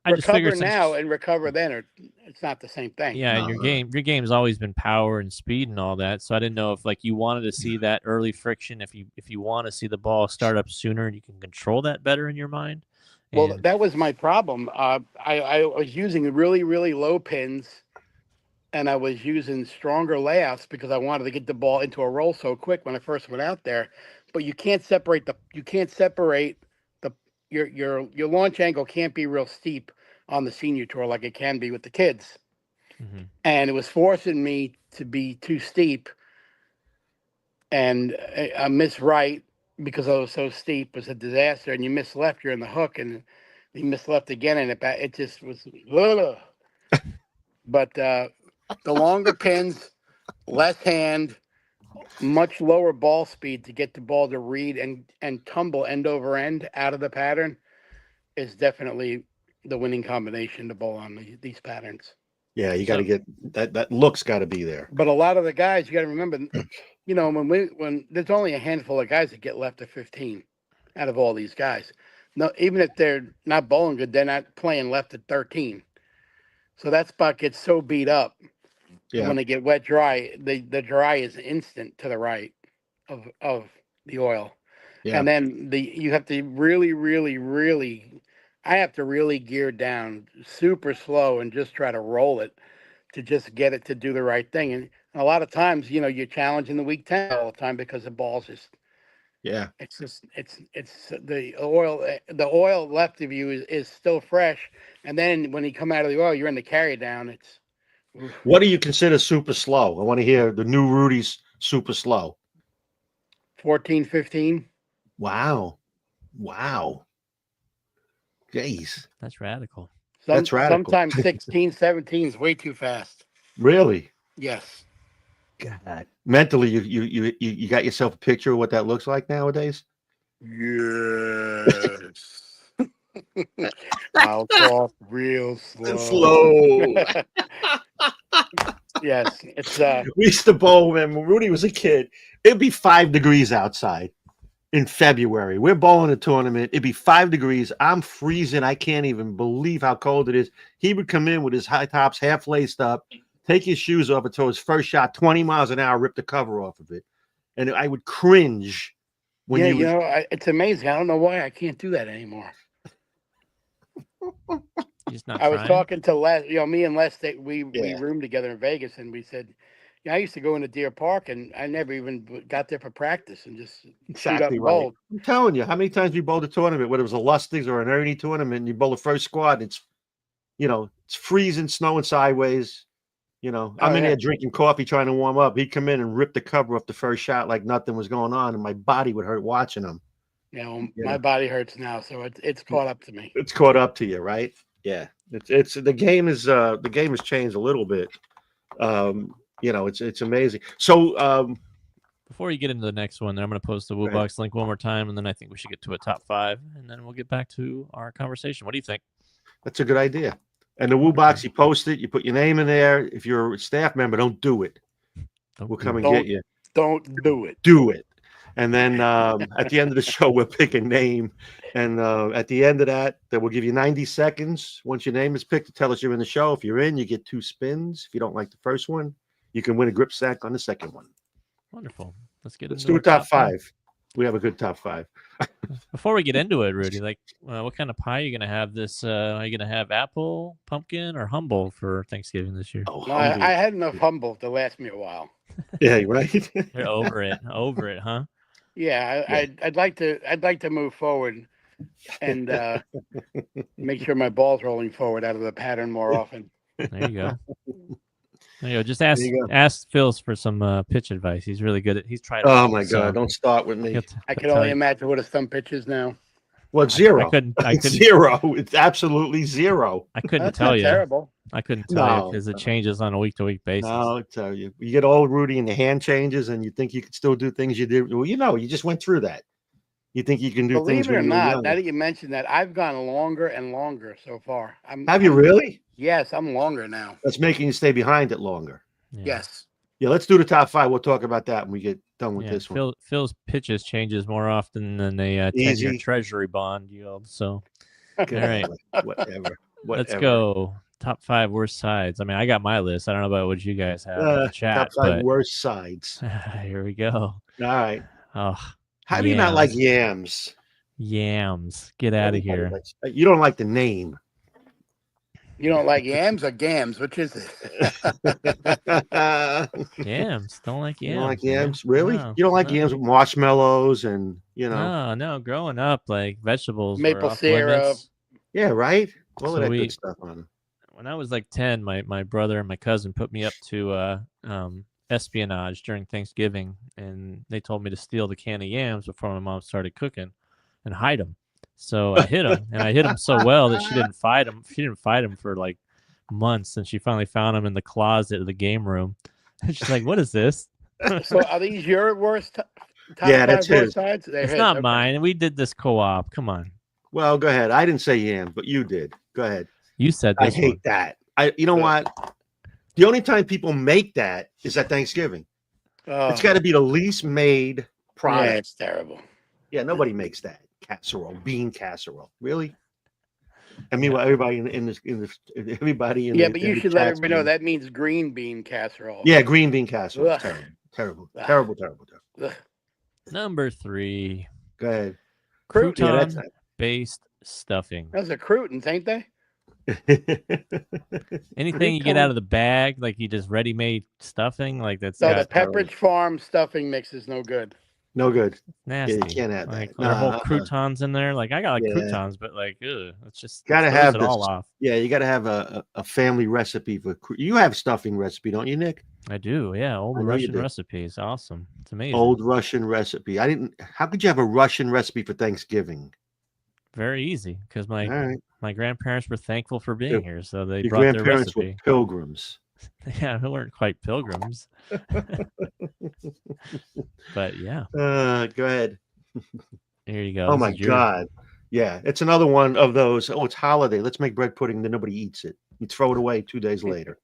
I just figured recover now and recover then are It's not the same thing. Yeah, and your game's always been power and speed and all that. So I didn't know if like you wanted to see that early friction. If you want to see the ball start up sooner, and you can control that better in your mind. Well, that was my problem. I was using really, really low pins, and I was using stronger layouts because I wanted to get the ball into a roll so quick when I first went out there. But you can't separate the your launch angle can't be real steep on the senior tour like it can be with the kids. Mm-hmm. And it was forcing me to be too steep, and I miss right because I was so steep was a disaster. And you miss left, you're in the hook, and you miss left again, and it just was. But the longer pins, less hand, much lower ball speed to get the ball to read and tumble end over end out of the pattern is definitely the winning combination to bowl on these patterns. Yeah, you got to get that look's got to be there. But a lot of the guys, you got to remember, you know, when there's only a handful of guys that get left at 15 out of all these guys. No, even if they're not bowling good, they're not playing left at 13. So that spot gets so beat up. Yeah. When they get wet dry, the dry is instant to the right of the oil. Yeah. And then you have to really I have to really gear down super slow and just try to roll it to just get it to do the right thing. And a lot of times, you know, you're challenging the weak 10 all the time because the ball's just it's just it's the oil left of you is still fresh. And then when you come out of the oil, you're in the carry down. It's what do you consider super slow? I want to hear the new Rudy's super slow. 14, 15. Wow. Jeez. That's radical. That's radical. Sometimes 16, 17 is way too fast. Really? Yes. God. Mentally, you got yourself a picture of what that looks like nowadays? Yes. I'll talk real slow. Yes, it's we used to bowl when Rudy was a kid. It'd be 5 degrees outside in February. We're bowling a tournament. It'd be 5 degrees. I'm freezing. I can't even believe how cold it is. He would come in with his high tops half laced up, take his shoes off until his first shot, 20 miles an hour, rip the cover off of it. And I would cringe when it's amazing. I don't know why I can't do that anymore. I was talking to Les, me and Les, we roomed together in Vegas, and we said, I used to go into Deer Park, and I never even got there for practice and just shoot up and bowl. I'm telling you, how many times we bowled a tournament, whether it was a Lustings or an Ernie tournament, and you bowl the first squad, it's freezing, snowing sideways. I'm in there drinking coffee, trying to warm up. He'd come in and rip the cover off the first shot like nothing was going on, and my body would hurt watching him. My body hurts now, so it's caught up to me. It's caught up to you, right? Yeah, it's the game has changed a little bit. It's amazing. So before you get into the next one, I'm going to post the Woo Box link one more time, and then I think we should get to a top 5, and then we'll get back to our conversation. What do you think? That's a good idea. And the Woo Box, you post it, you put your name in there. If you're a staff member, don't do it. We'll come and get you. Don't do it. Do it. And then at the end of the show, we'll pick a name. And at the end of that, we'll give you 90 seconds. Once your name is picked, to tell us you're in the show. If you're in, you get 2 spins. If you don't like the first one, you can win a grip sack on the second one. Wonderful. Let's do a top 5. We have a good top 5. Before we get into it, Rudy, what kind of pie are you going to have this? Are you going to have apple, pumpkin, or humble for Thanksgiving this year? Oh, I had enough humble to last me a while. Yeah, right. You're over it, huh? Yeah, I'd like to move forward and make sure my ball's rolling forward out of the pattern more often. There you go. Just ask Phil for some pitch advice. He's really good at. He's tried. Oh my God! Don't start with me. I can only imagine what his thumb pitch is now. Well, 0. I couldn't. Zero. It's absolutely 0. I couldn't That's tell not you. Terrible. I couldn't tell you because it changes on a week-to-week basis. I'll tell you. You get old, Rudy, and the hand changes, and you think you can still do things you did. Well, you just went through that. You think you can do things. Believe it or not, now that you mentioned that, I've gone longer and longer so far. Have you really? Yes, I'm longer now. That's making you stay behind it longer. Yeah. Yes. Yeah, let's do the top 5. We'll talk about that when we get done with this one. Phil's pitches changes more often than a 10-year treasury bond yield. So, all right. Whatever. Let's go. top 5 worst sides. I mean, I got my list. I don't know about what you guys have in the chat, top 5 but worst sides. here we go. All right. Oh, How do you not like yams. yams? Yams. Get out of here. You don't like the name. You don't like yams or gams? Which is it? Yams. Don't like You yams. don't like man. yams? Really? No, You don't like no. yams with marshmallows and, you know. No. Growing up, like vegetables Maple were off syrup. limits. Yeah, right? All So of that good stuff on them. When I was like 10, my brother and my cousin put me up to espionage during Thanksgiving, and they told me to steal the can of yams before my mom started cooking and hide them. So I hid them, and I hid them so well that she didn't fight them. She didn't fight them for like months, and she finally found them in the closet of the game room. And she's like, "What is this?" So are these your worst? Top Yeah, 5 that's worst his. sides? They're It's his, not okay. mine. We did this co-op. Come on, Well, go ahead. I didn't say yams, but you did. Go ahead. you said I this hate one. that. You know what? The only time people make that is at Thanksgiving. It's got to be the least made Yeah, product. it's terrible. Yeah, nobody makes that casserole, bean casserole. Really? I mean, well, everybody in this, everybody in Yeah, the, but in you the should let chat's everybody know room. that means green bean casserole. Yeah, green bean casserole. Ugh. Terrible. Ugh. Terrible. Ugh. Number 3, Go ahead. Croutons. crouton-based stuffing. Those are croutons, ain't they? Anything you get out of the bag, like you just ready-made stuffing, like that's So the got Pepperidge Farm stuffing mix is no good. No good. nasty. Yeah, you can't have Like that. their whole Nah, croutons in there. Like I got like Yeah. croutons, but like, it's just Gotta it have throws it all this. off. Yeah, you got to have a family recipe for. You have stuffing recipe, don't you, Nick? I do, yeah. Old I know you Russian do. recipes, awesome. It's amazing. Old Russian recipe. I didn't. How could you have a Russian recipe for Thanksgiving? Very easy because All right. my grandparents were thankful for being here, so they Your brought their grandparents were recipe. pilgrims. Yeah, they weren't quite pilgrims, but yeah. Go ahead. Here you go. Oh This my is yours. God. Yeah, it's another one of those. Oh, it's holiday. Let's make bread pudding. Then nobody eats it. You throw it away 2 days later.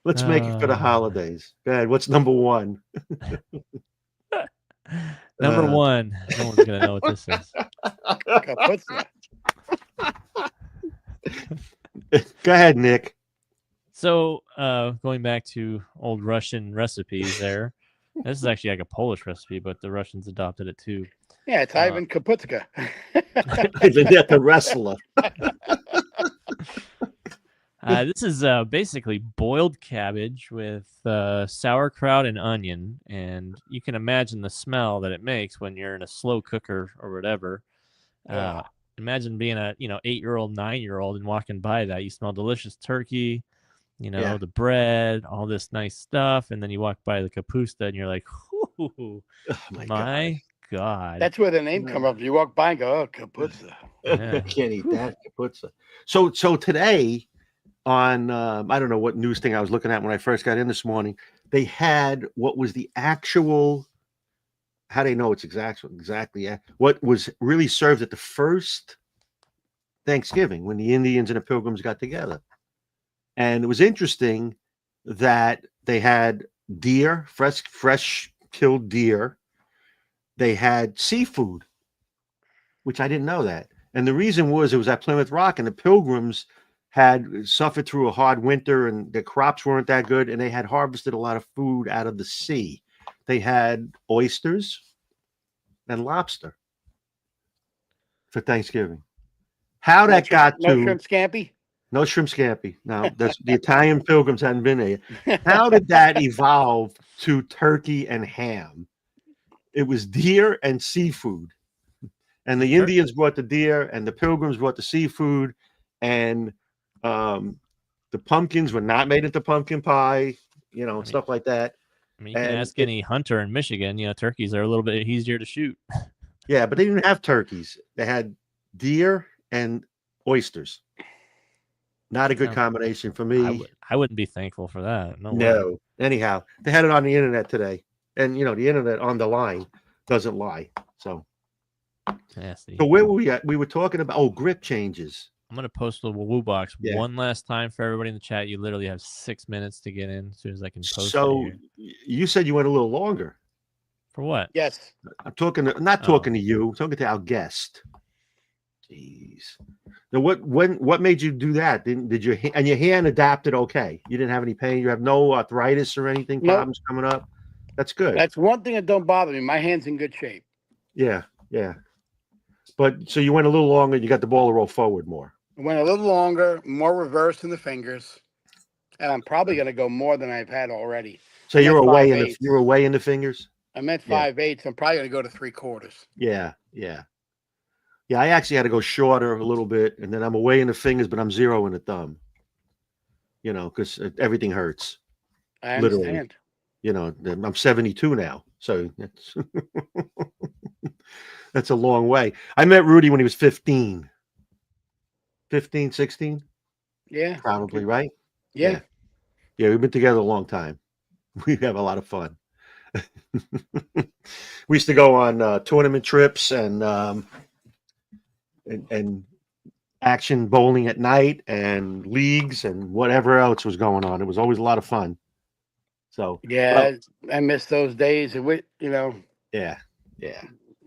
Let's make it for the holidays. Go ahead. What's number 1? Number 1. No one's gonna know what this is. Kaputza. Go ahead, Nick. So, going back to old Russian recipes there. This is actually like a Polish recipe, but the Russians adopted it too. Yeah, it's Ivan Kaputska. The wrestler. This is basically boiled cabbage with sauerkraut and onion, and you can imagine the smell that it makes when you're in a slow cooker or whatever. Imagine being a 8-year-old, 9-year-old, and walking by that. You smell delicious turkey, the bread, all this nice stuff, and then you walk by the kapusta, and you're like, "Ooh, Oh my God!" That's where the name comes up. You walk by and go, "Oh, Kaputza." I can't eat that. Kaputza. So today on I don't know what news thing I was looking at when I first got in this morning. They had what was the actual. How do they know it's exactly what was really served at the first Thanksgiving when the Indians and the Pilgrims got together? And it was interesting that they had deer, fresh killed deer. They had seafood, which I didn't know that. And the reason was it was at Plymouth Rock, and the Pilgrims had suffered through a hard winter, and the crops weren't that good, and they had harvested a lot of food out of the sea. They had oysters and lobster for Thanksgiving. How that got no to shrimp scampi? no shrimp scampi. No, that's the Italian Pilgrims hadn't been there. How did that evolve to turkey and ham? It was deer and seafood. And the Indians brought the deer, and the Pilgrims brought the seafood, and the pumpkins were not made into pumpkin pie, stuff like that. I mean, you can ask any hunter in Michigan. Turkeys are a little bit easier to shoot. Yeah, but they didn't have turkeys. They had deer and oysters. Not a good combination for me. I wouldn't be thankful for that. No. No. Anyhow, they had it on the internet today, and the internet on the line doesn't lie. So nasty. So where were we at? We were talking about grip changes. I'm gonna post the woo box Yeah. one last time for everybody in the chat. You literally have 6 minutes to get in as soon as I can post. So it here. you said you went a little longer. For what? Yes. I'm talking to, not talking to you. I'm talking to our guest. Jeez. Now, what made you do that? Did your hand adapted okay? You didn't have any pain. You have no arthritis or anything Nope. problems coming up. That's good. That's one thing that don't bother me. My hand's in good shape. Yeah, yeah. But so you went a little longer. You got the ball to roll forward more. Went a little longer, more reverse in the fingers, and I'm probably going to go more than I've had already. So you're away in the fingers. I'm at 5/8. I'm probably going to go to 3/4. Yeah, yeah, yeah. I actually had to go shorter a little bit, and then I'm away in the fingers, but I'm 0 in the thumb. You know, because everything hurts. I understand. You know, I'm 72 now, so that's a long way. I met Rudy when he was 15, 16. Yeah, Probably, right? Yeah. Yeah, we've been together a long time. We have a lot of fun. We used to go on tournament trips and action bowling at night and leagues and whatever else was going on. It was always a lot of fun. So yeah, I miss those days. yeah,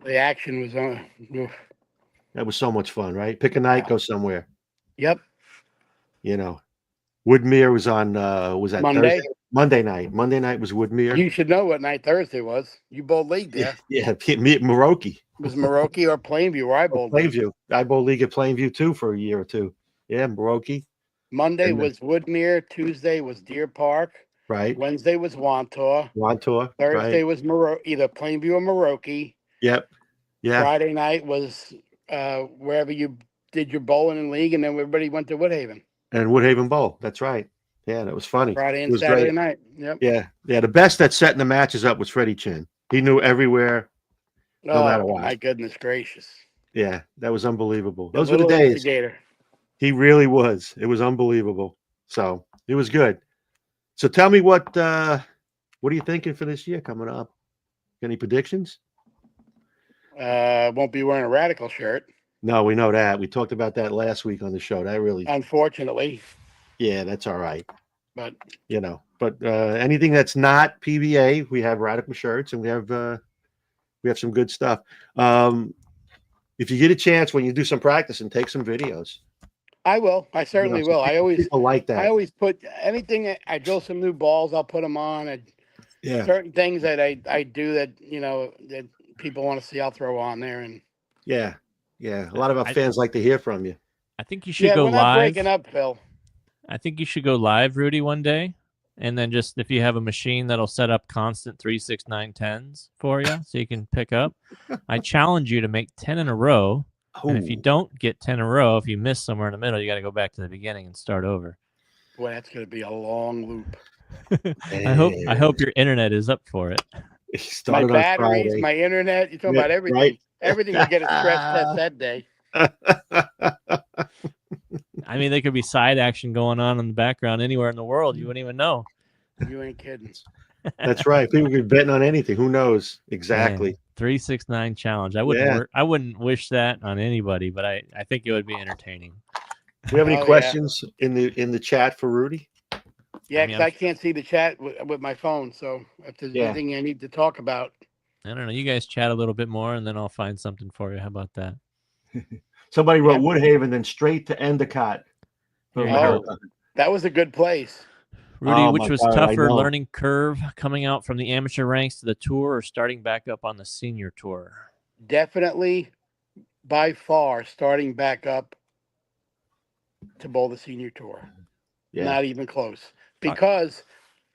the action was on. that was so much fun, right? Pick a night, go somewhere. Yep. You know, Woodmere was on. Was that Monday? Thursday? Monday night. Monday night was Woodmere. You should know what night Thursday was. You bowled league there. Yeah, me at Maroki. It was Maroki or Plainview where I bowled. Plainview. I bowled league at Plainview too for a year or two. Yeah, Maroki. Monday was Woodmere. Tuesday was Deer Park. Right. Wednesday was Wantor. Thursday was either Plainview or Maroki. Yep. Yeah. Friday night was wherever you did your bowling in league, and then everybody went to Woodhaven. And Woodhaven Bowl. That's right. Yeah, that was funny. Friday and Saturday night. Yep. Yeah. Yeah. The best at setting the matches up was Freddie Chin. He knew everywhere, no matter what. My goodness gracious. Yeah, that was unbelievable. Those were the days. Instigator. He really was. It was unbelievable. So it was good. So tell me what are you thinking for this year coming up? Any predictions? Won't be wearing a Radical shirt. No, we know that. We talked about that last week on the show. That really, unfortunately. Yeah, that's all right. But anything that's not PBA, we have Radical shirts, and we have some good stuff. If you get a chance when you do some practice and take some videos. I will. I certainly will. People like that. I always put anything. I drill some new balls. I'll put them on. Certain things that I do that that people want to see, I'll throw on there. And yeah. A lot of our fans like to hear from you. I think you should go live. We're not breaking up, Phil. I think you should go live, Rudy, one day, and then just if you have a machine that'll set up constant 3, 6, 9, 10s for you, so you can pick up. I challenge you to make 10 in a row. And if you don't get 10 in a row, if you miss somewhere in the middle, you got to go back to the beginning and start over. Boy, that's going to be a long loop. I hope your internet is up for it. My batteries, my internet, you're talking about everything. Right? Everything will get a stress test that day. I mean, there could be side action going on in the background anywhere in the world. You wouldn't even know. You ain't kidding. That's right. People could be betting on anything. Who knows? Exactly. 3, 6, 9 challenge. I wouldn't wish that on anybody, but I think it would be entertaining. Do you have any questions in the chat for Rudy? Yeah, because I can't see the chat with my phone. So if there's anything I need to talk about. I don't know. You guys chat a little bit more, and then I'll find something for you. How about that? Somebody wrote Woodhaven, then straight to Endicott. That was a good place. Rudy, which was tougher, learning curve coming out from the amateur ranks to the tour or starting back up on the senior tour? Definitely, by far, starting back up to bowl the senior tour. Yeah. Not even close. Because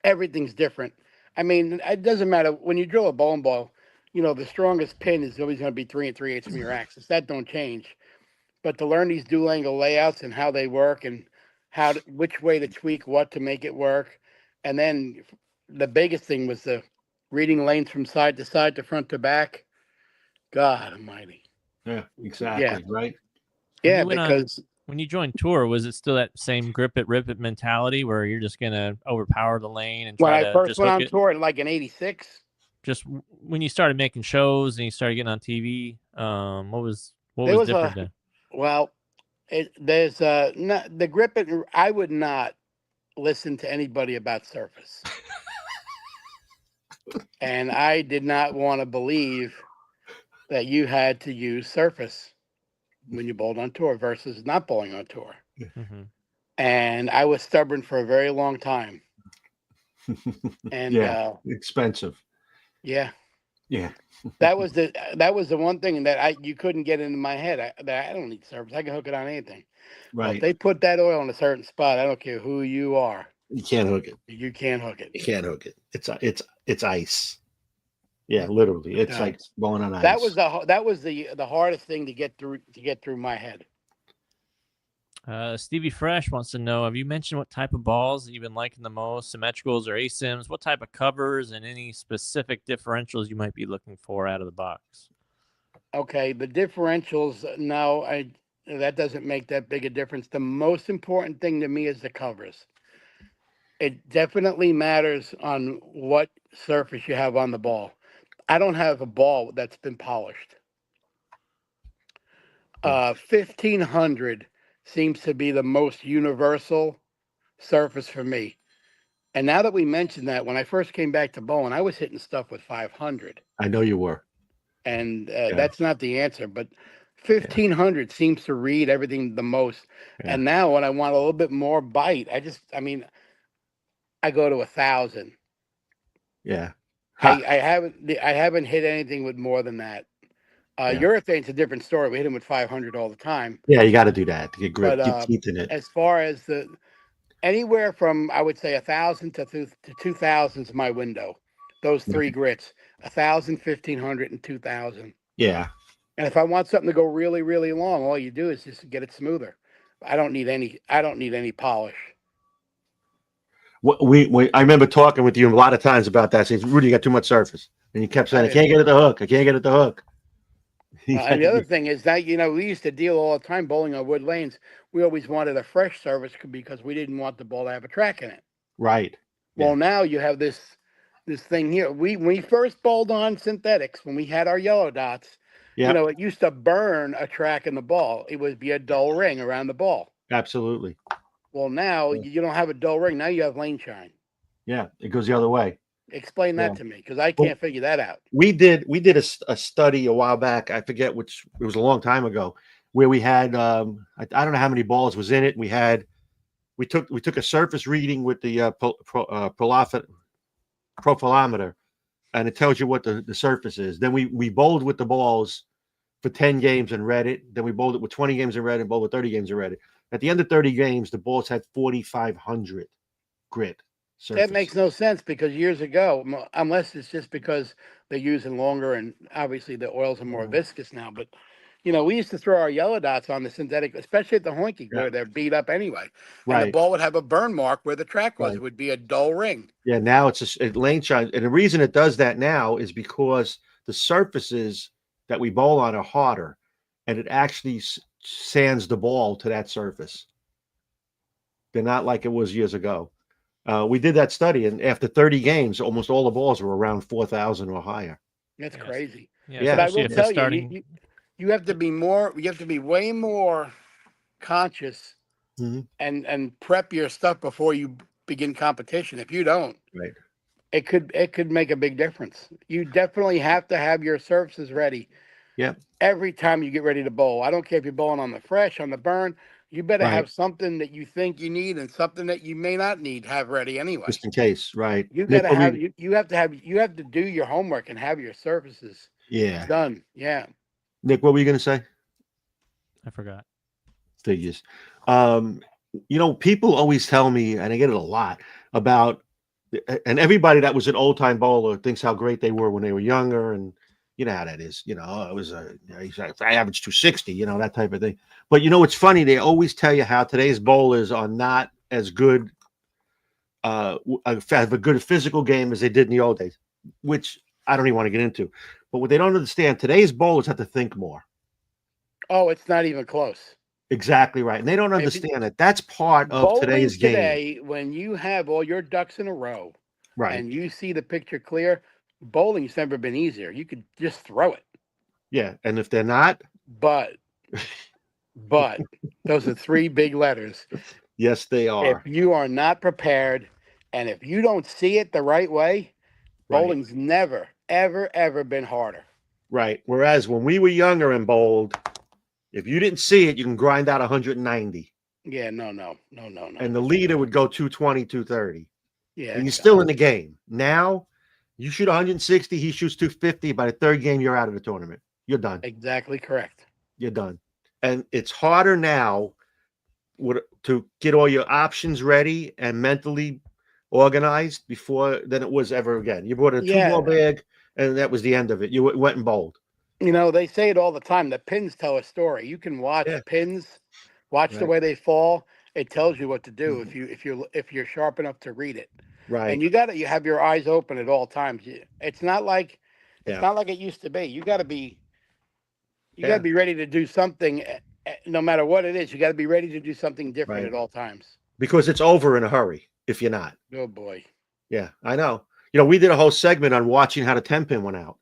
everything's different. I mean, it doesn't matter. When you drill a bowling ball, the strongest pin is always going to be 3 3/8 from your axis. That don't change. But to learn these dual angle layouts and how they work and which way to tweak what to make it work. And then the biggest thing was the reading lanes from side to side to front to back. God almighty. Yeah, exactly. Yeah. Right. Yeah, because when you joined tour, was it still that same grip it, rip it mentality where you're just going to overpower the lane and try when I first went on tour like in '86? Just when you started making shows and you started getting on TV, what was different then? Well, there's the grip it. I would not listen to anybody about surface, and I did not want to believe that you had to use surface. when you bowled on tour versus not bowling on tour. Mm-hmm. And I was stubborn for a very long time. And yeah, expensive. Yeah. Yeah. That was the one thing that you couldn't get into my head. That I don't need service. I can hook it on anything. Well, if Right. they put that oil in a certain spot, I don't care who you are. You can't hook it. You can't hook it. You can't hook it. It's ice. Yeah, literally. It's like bowling on ice. That was the hardest thing to get through my head. Stevie Fresh wants to know, have you mentioned what type of balls that you've been liking the most, symmetricals or asims? What type of covers and any specific differentials you might be looking for out of the box? Okay, the differentials, no, that doesn't make that big a difference. The most important thing to me is the covers. It definitely matters on what surface you have on the ball. I don't have a ball that's been polished. 1500 seems to be the most universal surface for me. And now that we mentioned that, when I first came back to bowling, I was hitting stuff with 500. I know you were. And that's not the answer, but 1500 seems to read everything the most. Yeah. And now when I want a little bit more bite, I go to 1,000. Yeah. I haven't hit anything with more than that. Urethane's a different story. We hit him with 500 all the time. Yeah, you got to do that to get grip, get teeth in it. As far as anywhere from, I would say 1,000 to 2,000 is my window. Those three grits, 1,000, 1,500, and 2,000. Yeah. And if I want something to go really, really long, all you do is just get it smoother. I don't need any polish. I remember talking with you a lot of times about that. Saying, Rudy, you got too much surface, and you kept saying, "I can't get at the hook. I can't get at the hook." And the other thing is that, we used to deal all the time bowling on wood lanes. We always wanted a fresh surface because we didn't want the ball to have a track in it. Right. Well, now you have this thing here. When we first bowled on synthetics, when we had our yellow dots, it used to burn a track in the ball. It would be a dull ring around the ball. Absolutely. Well, now you don't have a dull ring. Now you have lane shine. Yeah, it goes the other way. Explain that to me, because I can't figure that out. We did a study a while back. I forget which. It was a long time ago, where we had I don't know how many balls was in it. We took a surface reading with the profilometer, and it tells you what the surface is. Then we bowled with the balls for 10 games and read it. Then we bowled it with 20 games and read it, and bowled with 30 games and read it. At the end of 30 games, the balls had 4,500 grit. Surface. That makes no sense, because years ago, unless it's just because they're using longer and obviously the oils are more viscous now, but we used to throw our yellow dots on the synthetic, especially at the hoinky where they're beat up anyway. Right. And the ball would have a burn mark where the track was. Right. It would be a dull ring. Yeah, now it's a lane shine. And the reason it does that now is because the surfaces that we bowl on are harder, and it actually sands the ball to that surface. They're not like it was years ago. We did that study, and after 30 games, almost all the balls were around 4,000 or higher. That's crazy. Yeah. But I will tell you, you have to be way more conscious and prep your stuff before you begin competition. If you don't, it could make a big difference. You definitely have to have your surfaces ready. Yeah. Every time you get ready to bowl, I don't care if you're bowling on the fresh, on the burn. You better have something that you think you need and something that you may not need have ready anyway. Just in case, right? You gotta have you have to do your homework and have your surfaces done. Yeah. Nick, what were you gonna say? I forgot. Figures. People always tell me, and I get it a lot, about, and everybody that was an old time bowler thinks how great they were when they were younger, and you know how that is. I was I averaged 260, that type of thing. But it's funny. They always tell you how today's bowlers are not as good, have a good physical game as they did in the old days, which I don't even want to get into. But what they don't understand, today's bowlers have to think more. Oh, it's not even close. Exactly right. And they don't understand that. That's part of today's game. Today, when you have all your ducks in a row, right, and you see the picture clear, bowling's never been easier. You could just throw it. Yeah, and if they're not, but those are three big letters. Yes, they are. If you are not prepared, and if you don't see it the right way, bowling's never, ever, ever been harder. Right. Whereas when we were younger and bowled, If you didn't see it, you can grind out 190. Yeah, no. And the leader would go 220, 230. Yeah, And you're still in the game. Now, you shoot 160, he shoots 250. By the third game, you're out of the tournament. You're done. exactly correct. You're done. And it's harder now to get all your options ready and mentally organized before than it was ever again. You bought a two-ball bag, and that was the end of it. You went and bowled. You know, they say it all the time. The pins tell a story. You can watch pins, watch the way they fall. It tells you what to do if you're sharp enough to read it. Right. And you have your eyes open at all times. It's not like it used to be. You got to be ready to do something, no matter what it is. You got to be ready to do something different at all times. Because it's over in a hurry if you're not. Oh boy. Yeah, I know. You know, we did a whole segment on watching how the 10-pin went out.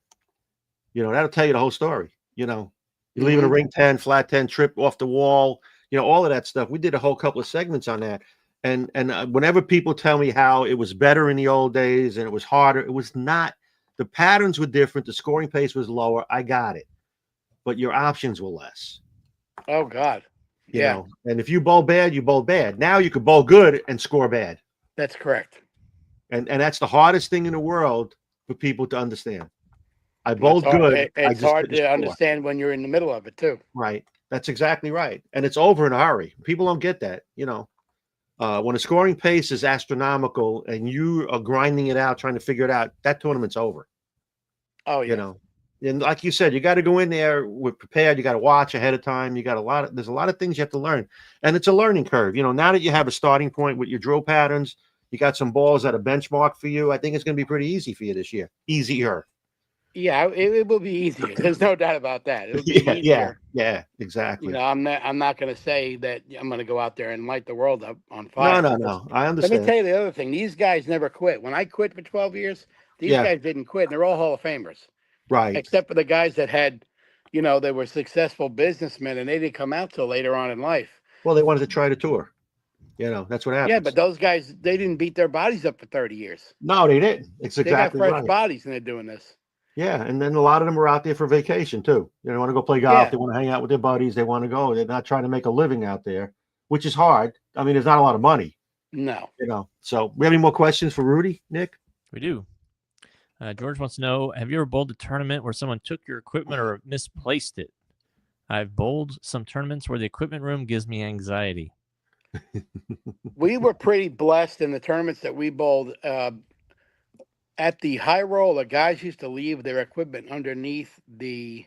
You know, that'll tell you the whole story. You know, you're leaving a ring 10, flat 10, trip off the wall, you know, all of that stuff. We did a whole couple of segments on that. And whenever people tell me how it was better in the old days and it was harder, it was not. The patterns were different. The scoring pace was lower. I got it. But your options were less. Oh, God. You know, and if you bowl bad, you bowl bad. Now you could bowl good and score bad. That's correct. And that's the hardest thing in the world for people to understand. I bowled good. It's hard to understand when you're in the middle of it, too. Right. That's exactly right. And it's over in a hurry. People don't get that. You know, when a scoring pace is astronomical and you are grinding it out, trying to figure it out, that tournament's over. Oh, yeah. You know, and like you said, you got to go in there with prepared. You got to watch ahead of time. You got there's a lot of things you have to learn. And it's a learning curve. You know, now that you have a starting point with your drill patterns, you got some balls that are benchmark for you. I think it's going to be pretty easy for you this year. Easier. Yeah, it will be easier. There's no doubt about that. It'll be easier. Yeah, exactly. You know, I'm not going to say that I'm going to go out there and light the world up on fire. No. I understand. Let me tell you the other thing. These guys never quit. When I quit for 12 years, these guys didn't quit, and they're all Hall of Famers. Right. Except for the guys that had, you know, they were successful businessmen, and they didn't come out till later on in life. Well, they wanted to try the tour. You know, that's what happens. Yeah, but those guys, they didn't beat their bodies up for 30 years. No, they didn't. It's exactly right. They got fresh bodies, and they're doing this. Yeah, and then a lot of them are out there for vacation too. They want to go play golf. They want to hang out with their buddies. They want to go. They're not trying to make a living out there, which is hard. I mean, there's not a lot of money. No. You know. So, we have any more questions for Rudy, Nick? We do. George wants to know: have you ever bowled a tournament where someone took your equipment or misplaced it? I've bowled some tournaments where the equipment room gives me anxiety. We were pretty blessed in the tournaments that we bowled. At the high roller, guys used to leave their equipment underneath the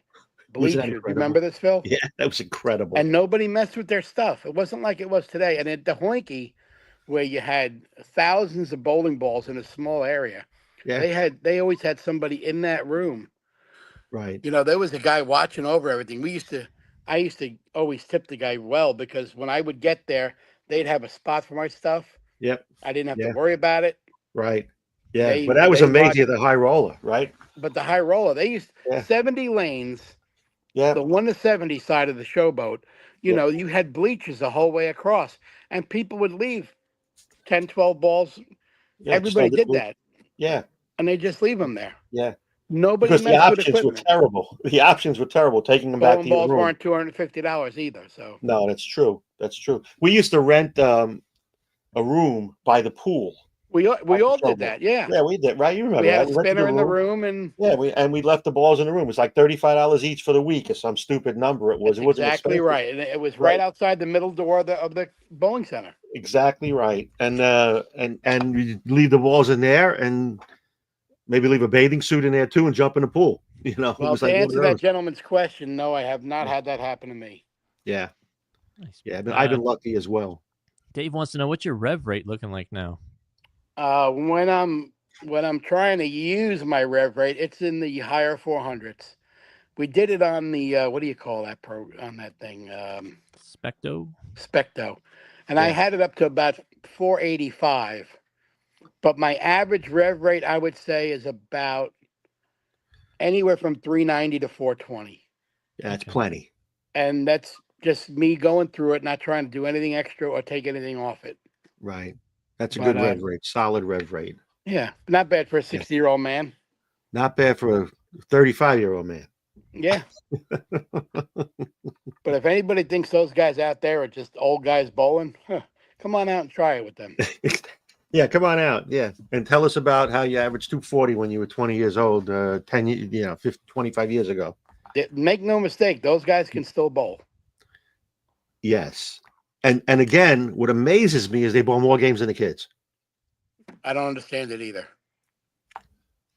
bleachers. Remember this, Phil? Yeah, that was incredible. And nobody messed with their stuff. It wasn't like it was today. And at the Hoinky, where you had thousands of bowling balls in a small area, they always had somebody in that room. Right. You know, there was a guy watching over everything. I used to always tip the guy well, because when I would get there, they'd have a spot for my stuff. Yep. I didn't have to worry about it. Right. Yeah, but that was amazing at the high roller, right? But the high roller, they used 70 lanes. Yeah. The 1 to 70 side of the showboat, you know, you had bleachers the whole way across, and people would leave 10, 12 balls. Yeah, everybody did that. Yeah. And they just leave them there. Yeah. Nobody because the options were terrible. The options were terrible. Taking them back to your room. Balls weren't $250 either. So no, that's true. That's true. We used to rent a room by the pool. We all did that, yeah. Yeah, we did, right? You remember? We had a spinner in the room, and we left the balls in the room. It was like $35 each for the week, or some stupid number it was. It wasn't exactly right, and it was right outside the middle door of the bowling center. Exactly right, and we leave the balls in there, and maybe leave a bathing suit in there too, and jump in the pool. You know. Well, to answer that gentleman's question, no, I have not had that happen to me. Yeah, yeah, I've been lucky as well. Dave wants to know, what's your rev rate looking like now? When I'm trying to use my rev rate, it's in the higher 400s. We did it on the what do you call that on that thing? Specto, and I had it up to about 485. But my average rev rate, I would say, is about anywhere from 390 to 420. Yeah, it's plenty. And that's just me going through it, not trying to do anything extra or take anything off it. Right. That's a good rev rate. Solid rev rate. Yeah. Not bad for a 60-year-old man. Not bad for a 35-year-old man. Yeah. But if anybody thinks those guys out there are just old guys bowling, come on out and try it with them. Yeah, come on out. Yeah, and tell us about how you averaged 240 when you were 20 years old, 25 years ago. Make no mistake, those guys can still bowl. Yes, and again, what amazes me is they bowl more games than the kids. I don't understand it either.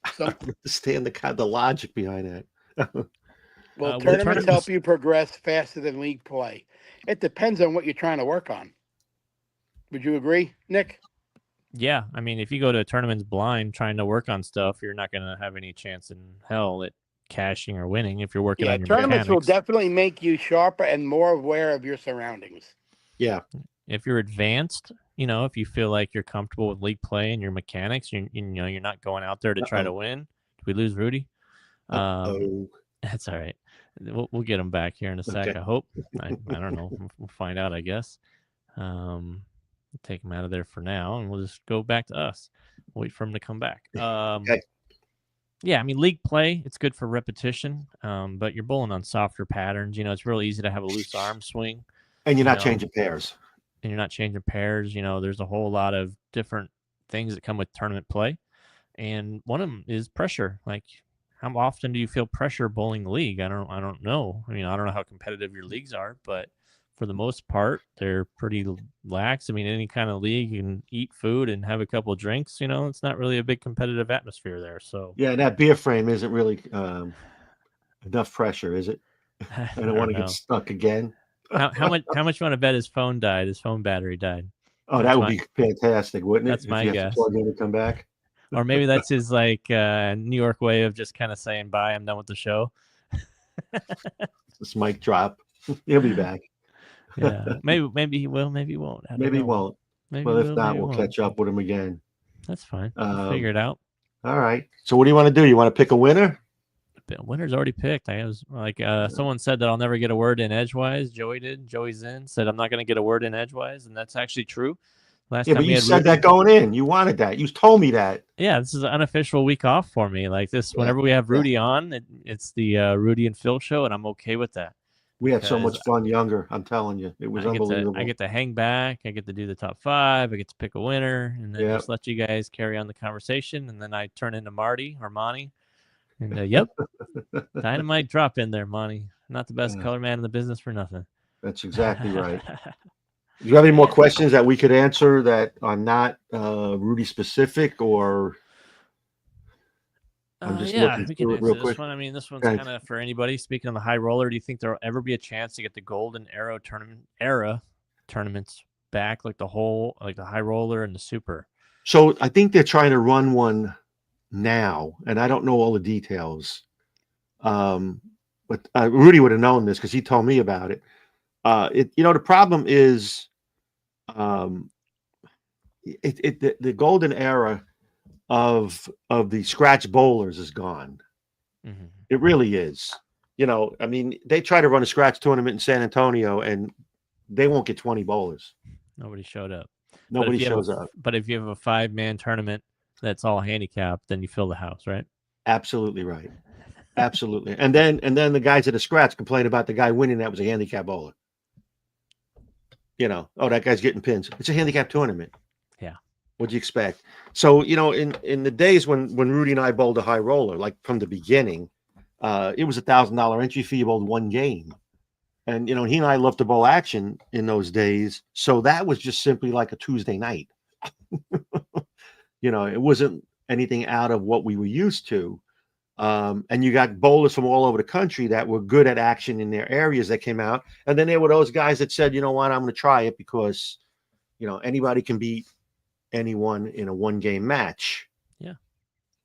I don't understand the logic behind that. Well, tournaments help you progress faster than league play. It depends on what you're trying to work on. Would you agree, Nick? Yeah, I mean, if you go to tournaments blind trying to work on stuff, you're not going to have any chance in hell at cashing or winning if you're working on your tournaments mechanics. will definitely make you sharper and more aware of your surroundings. Yeah. If you're advanced, if you feel like you're comfortable with league play and your mechanics, you're not going out there to try to win. Did we lose Rudy? That's all right. We'll get him back here in a sec. Okay. I hope. I don't know. We'll find out, I guess. We'll take him out of there for now, and we'll just go back to us. Wait for him to come back. Okay. Yeah, I mean, league play, it's good for repetition, but you're bowling on softer patterns. It's real easy to have a loose arm swing. And you're not changing pairs. And you're not changing pairs. There's a whole lot of different things that come with tournament play. And one of them is pressure. Like, how often do you feel pressure bowling the league? I don't know. I mean, I don't know how competitive your leagues are, but for the most part, they're pretty lax. I mean, any kind of league, you can eat food and have a couple of drinks. It's not really a big competitive atmosphere there. So yeah, that beer frame isn't really enough pressure, is it? I don't want to get stuck again. How much you want to bet his phone died? His phone battery died. Oh, that would be fantastic, wouldn't it? That's my guess. To come back. Or maybe that's his New York way of just kind of saying bye. I'm done with the show. This mic drop. He'll be back. Yeah, maybe he will. Maybe he won't. Maybe he won't. Maybe well, if not, we'll catch up with him again. That's fine. We'll figure it out. All right. So, what do you want to do? You want to pick a winner? Winner's already picked. I was someone said that I'll never get a word in edgewise. Joey did. Joey's in. Said I'm not going to get a word in edgewise, and that's actually true. Last time but you said that going in. You wanted that. You told me that. Yeah, this is an unofficial week off for me. Like this, whenever we have Rudy on, it's the Rudy and Phil show, and I'm okay with that. We had so much fun younger. I'm telling you, it was unbelievable. I get to hang back. I get to do the top 5. I get to pick a winner, and then just let you guys carry on the conversation. And then I turn into Marty or Monty. And yep, dynamite drop in there, Monty. Not the best color man in the business for nothing. That's exactly right. Do you have any more questions that we could answer that are not Rudy specific, or? I'm just looking we can through it real quick. This one. I mean, this one's kind of for anybody. Speaking of the high roller, do you think there'll ever be a chance to get the Golden Arrow tournaments back, like the high roller and the super? So I think they're trying to run one now, and I don't know all the details. But Rudy would have known this because he told me about it. The problem is, the golden era of the scratch bowlers is gone. Mm-hmm. It really is. I mean, they try to run a scratch tournament in San Antonio, and they won't get 20 bowlers. Nobody showed up. Nobody shows up. But if you have a 5-man tournament that's all handicapped, then you fill the house, right? Absolutely right. Absolutely. And then the guys at the scratch complain about the guy winning that was a handicap bowler. That guy's getting pins. It's a handicap tournament. Yeah. What'd you expect? So, in the days when Rudy and I bowled a high roller, like from the beginning, it was $1,000 entry fee. You bowled one game. And, he and I loved to bowl action in those days. So that was just simply like a Tuesday night. It wasn't anything out of what we were used to. And you got bowlers from all over the country that were good at action in their areas that came out. And then there were those guys that said, you know what, I'm going to try it because, anybody can beat anyone in a one-game match. Yeah,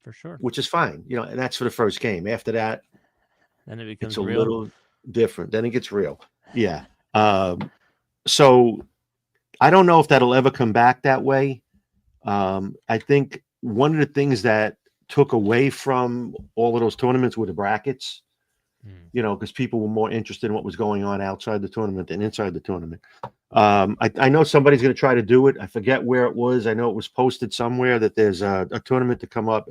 for sure. Which is fine. And that's for the first game. After that, then it becomes it's a little different. Then it gets real. Yeah. So I don't know if that'll ever come back that way. I think one of the things that took away from all of those tournaments were the brackets, because people were more interested in what was going on outside the tournament than inside the tournament. I know somebody's going to try to do it. I forget where it was. I know it was posted somewhere that there's a tournament to come up.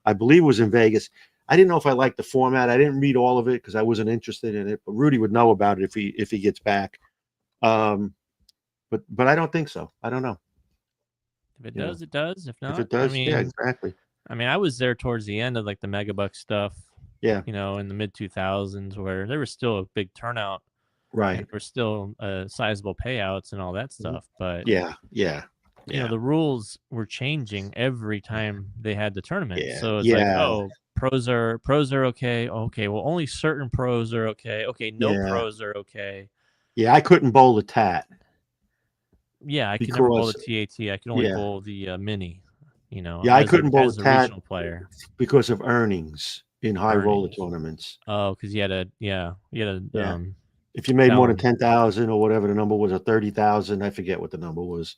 I believe it was in Vegas. I didn't know if I liked the format. I didn't read all of it because I wasn't interested in it. But Rudy would know about it if he gets back. But I don't think so. I don't know. If it does, it does. If not, if it does, I mean, yeah, exactly. I mean, I was there towards the end of like the Megabuck stuff. Yeah. You know, in the mid 2000s, where there was still a big turnout. Right. And there were still sizable payouts and all that stuff. But yeah. You know, the rules were changing every time they had the tournament. Yeah. So it's like, oh, pros are okay. Okay, well, only certain pros are okay. Okay, no pros are okay. Yeah, I couldn't bowl the tat. Yeah, I could never bowl the TAT. I could only bowl the mini. You know. Yeah, I couldn't bowl as the a tat regional player because of earnings in high roller tournaments. Oh, because you had a if you made more than 10,000 or whatever the number was, or 30,000, I forget what the number was.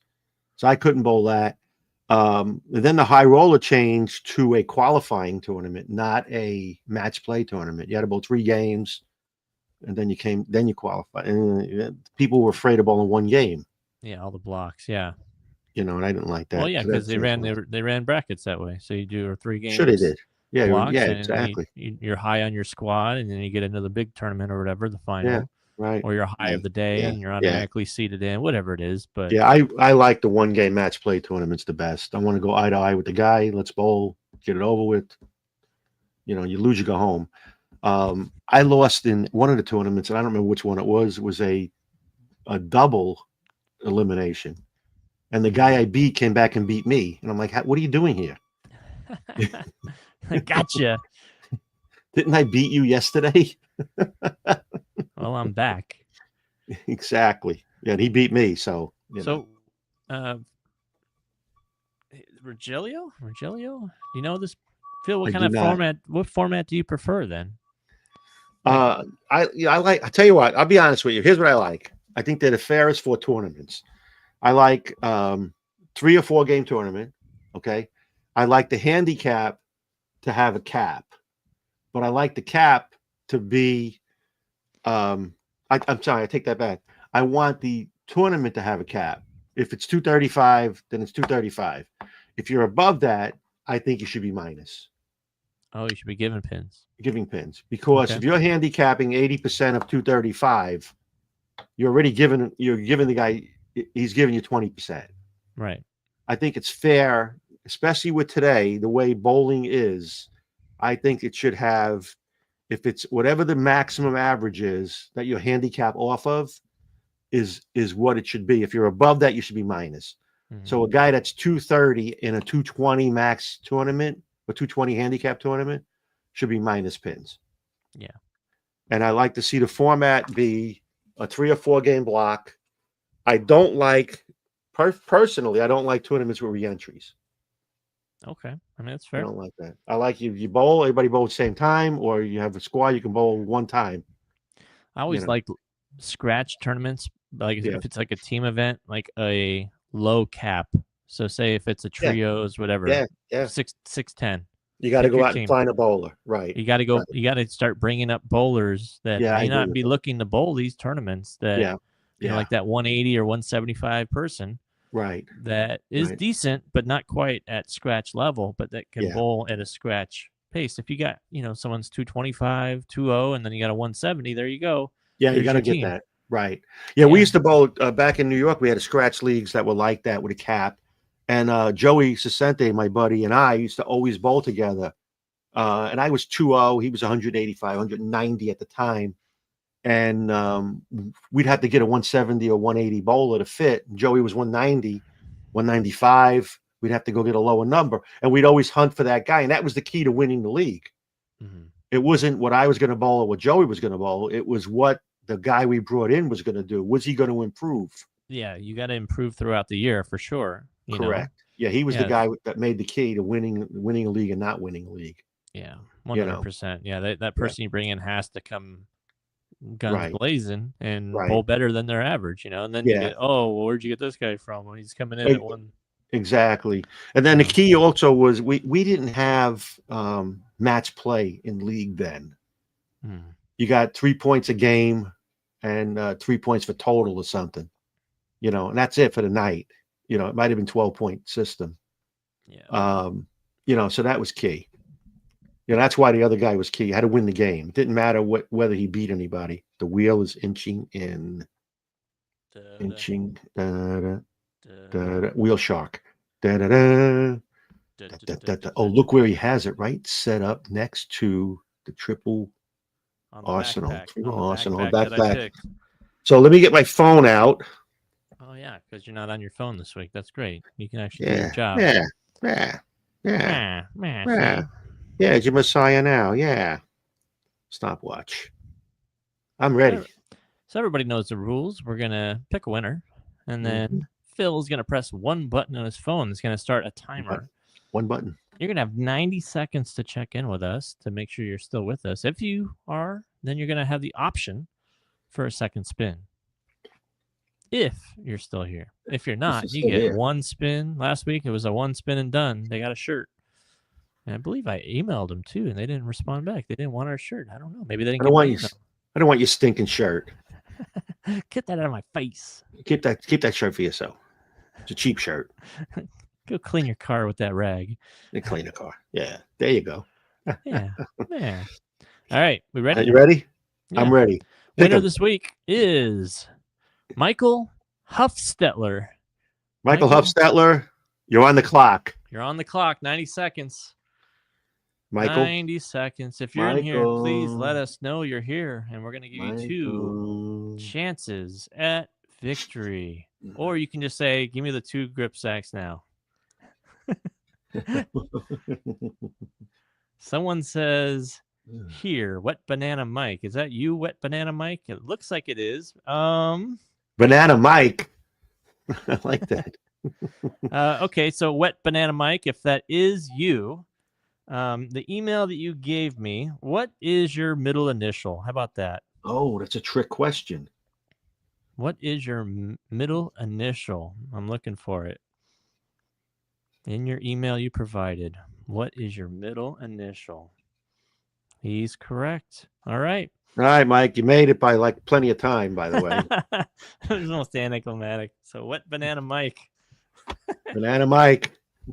So I couldn't bowl that. And then the high roller changed to a qualifying tournament, not a match play tournament. You had to bowl 3 games, and then you qualified. And people were afraid of bowling 1 game. Yeah, all the blocks. Yeah. You know, and I didn't like that. Well, yeah, because they ran brackets that way. So you do 3 games. Sure, they did. Yeah, blocks, yeah, and exactly. You're high on your squad, and then you get into the big tournament or whatever, the final. Yeah, right. Or you're high of the day, and you're automatically seeded in, whatever it is. But yeah, I like the 1 game match play tournaments the best. I want to go eye to eye with the guy. Let's bowl, get it over with. You know, you lose, you go home. I lost in one of the tournaments, and I don't remember which one it was. It was a double elimination, and the guy I beat came back and beat me, and I'm like, "What are you doing here?" Gotcha. Didn't I beat you yesterday? Well, I'm back. Exactly. Yeah, and he beat me. So, Rogelio, do you know this? Phil, what kind of format? What format do you prefer then? I tell you what, I'll be honest with you. Here's what I like. I think they're the fairest 4 tournaments. I like 3 or 4 game tournament. Okay. I like the handicap to have a cap, but I like the cap to be, I'm sorry, I take that back. I want the tournament to have a cap. If it's 235, then it's 235. If you're above that, I think you should be minus. Oh, you should be giving pins. Giving pins. Because if you're handicapping 80% of 235, you're giving the guy, he's giving you 20%. Right. I think it's fair, especially with today, the way bowling is. I think it should have, if it's whatever the maximum average is that your handicap off of is what it should be. If you're above that, you should be minus. Mm-hmm. So a guy that's 230 in a 220 max tournament, a 220 handicap tournament, should be minus pins. Yeah. And I like to see the format be a 3 or 4 game block. I don't like, personally, I don't like tournaments with re-entries. Okay. I mean, that's fair. I don't like that. I like you bowl, everybody bowl at the same time, or you have a squad, you can bowl 1 time. I always liked scratch tournaments, like if it's like a team event, like a low cap. So say if it's a trios, whatever. Yeah. 6-10. You got to go out and find a bowler, right? You got to go. Right. You got to start bringing up bowlers that may not be looking to bowl these tournaments. That you know, like that 180 or 175 person, right? That is decent, but not quite at scratch level, but that can bowl at a scratch pace. If you got someone's 225, 20, and then you got a 170, there you go. Yeah, you got to get that right. Yeah, we used to bowl back in New York. We had a scratch leagues that were like that with a cap. And Joey Sicente, my buddy, and I used to always bowl together. And I was 2-0. He was 185, 190 at the time. And we'd have to get a 170 or 180 bowler to fit. Joey was 190, 195. We'd have to go get a lower number. And we'd always hunt for that guy. And that was the key to winning the league. Mm-hmm. It wasn't what I was going to bowl or what Joey was going to bowl. It was what the guy we brought in was going to do. Was he going to improve? Yeah, you got to improve throughout the year for sure. Correct. Yeah, he was the guy that made the key to winning a league and not winning a league. Yeah, 100%. Yeah, that person you bring in has to come guns blazing and bowl better than their average, And then you get, well, where'd you get this guy from? Well, he's coming in at one. Exactly. And then the key also was we didn't have match play in league then. You got 3 points a game and 3 points for total or something, and that's it for the night. It might have been 12-point system. Yeah. So that was key. Yeah, that's why the other guy was key. He had to win the game. It didn't matter whether he beat anybody. The wheel is inching in. Da-da, Inching. Da-da, da-da, da-da, wheel shark. Da-da-da. da-da-da-da-da. Oh, look where he has it, right? Set up next to the triple On the arsenal. backpack. Triple On the arsenal. backpack that I Backpack. picked. So let me get my phone out. Oh yeah, because you're not on your phone this week. That's great. You can actually do Yeah. your job. Yeah. Yeah. Yeah. Yeah. See? Yeah. It's your Messiah now. Yeah. Stopwatch. I'm ready. So everybody knows the rules. We're gonna pick a winner, and then Phil's gonna press one button on his phone. It's gonna start a timer. One button. You're gonna have 90 seconds to check in with us to make sure you're still with us. If you are, then you're gonna have the option for a second spin. If you're still here. If you're not, you get one spin. Last week it was a one spin and done. They got a shirt. And I believe I emailed them too, and they didn't respond back. They didn't want our shirt. I don't know. Maybe they didn't. I don't want your stinking shirt. Get that out of my face. Keep that shirt for yourself. It's a cheap shirt. Go clean your car with that rag. And clean the car. Yeah. There you go. Yeah. Yeah. All right. We ready? Are you ready? Yeah. I'm ready. Winner this week is Michael Huffstetler. Michael Huffstetler, you're on the clock. You're on the clock. 90 seconds. Michael. 90 seconds. If you're in here, please let us know you're here, and we're going to give you 2 chances at victory. Or you can just say, give me the 2 grip sacks now. Someone says, here, Wet Banana Mike. Is that you, Wet Banana Mike? It looks like it is. Banana Mike. I like that. Okay, so Wet Banana Mike, if that is you, the email that you gave me, what is your middle initial? How about that? Oh, that's a trick question. What is your middle initial? I'm looking for it. In your email you provided, what is your middle initial? He's correct. All right. All right, Mike, you made it by like plenty of time, by the way. It was almost anticlimactic. So Wet Banana Mike. Banana Mike.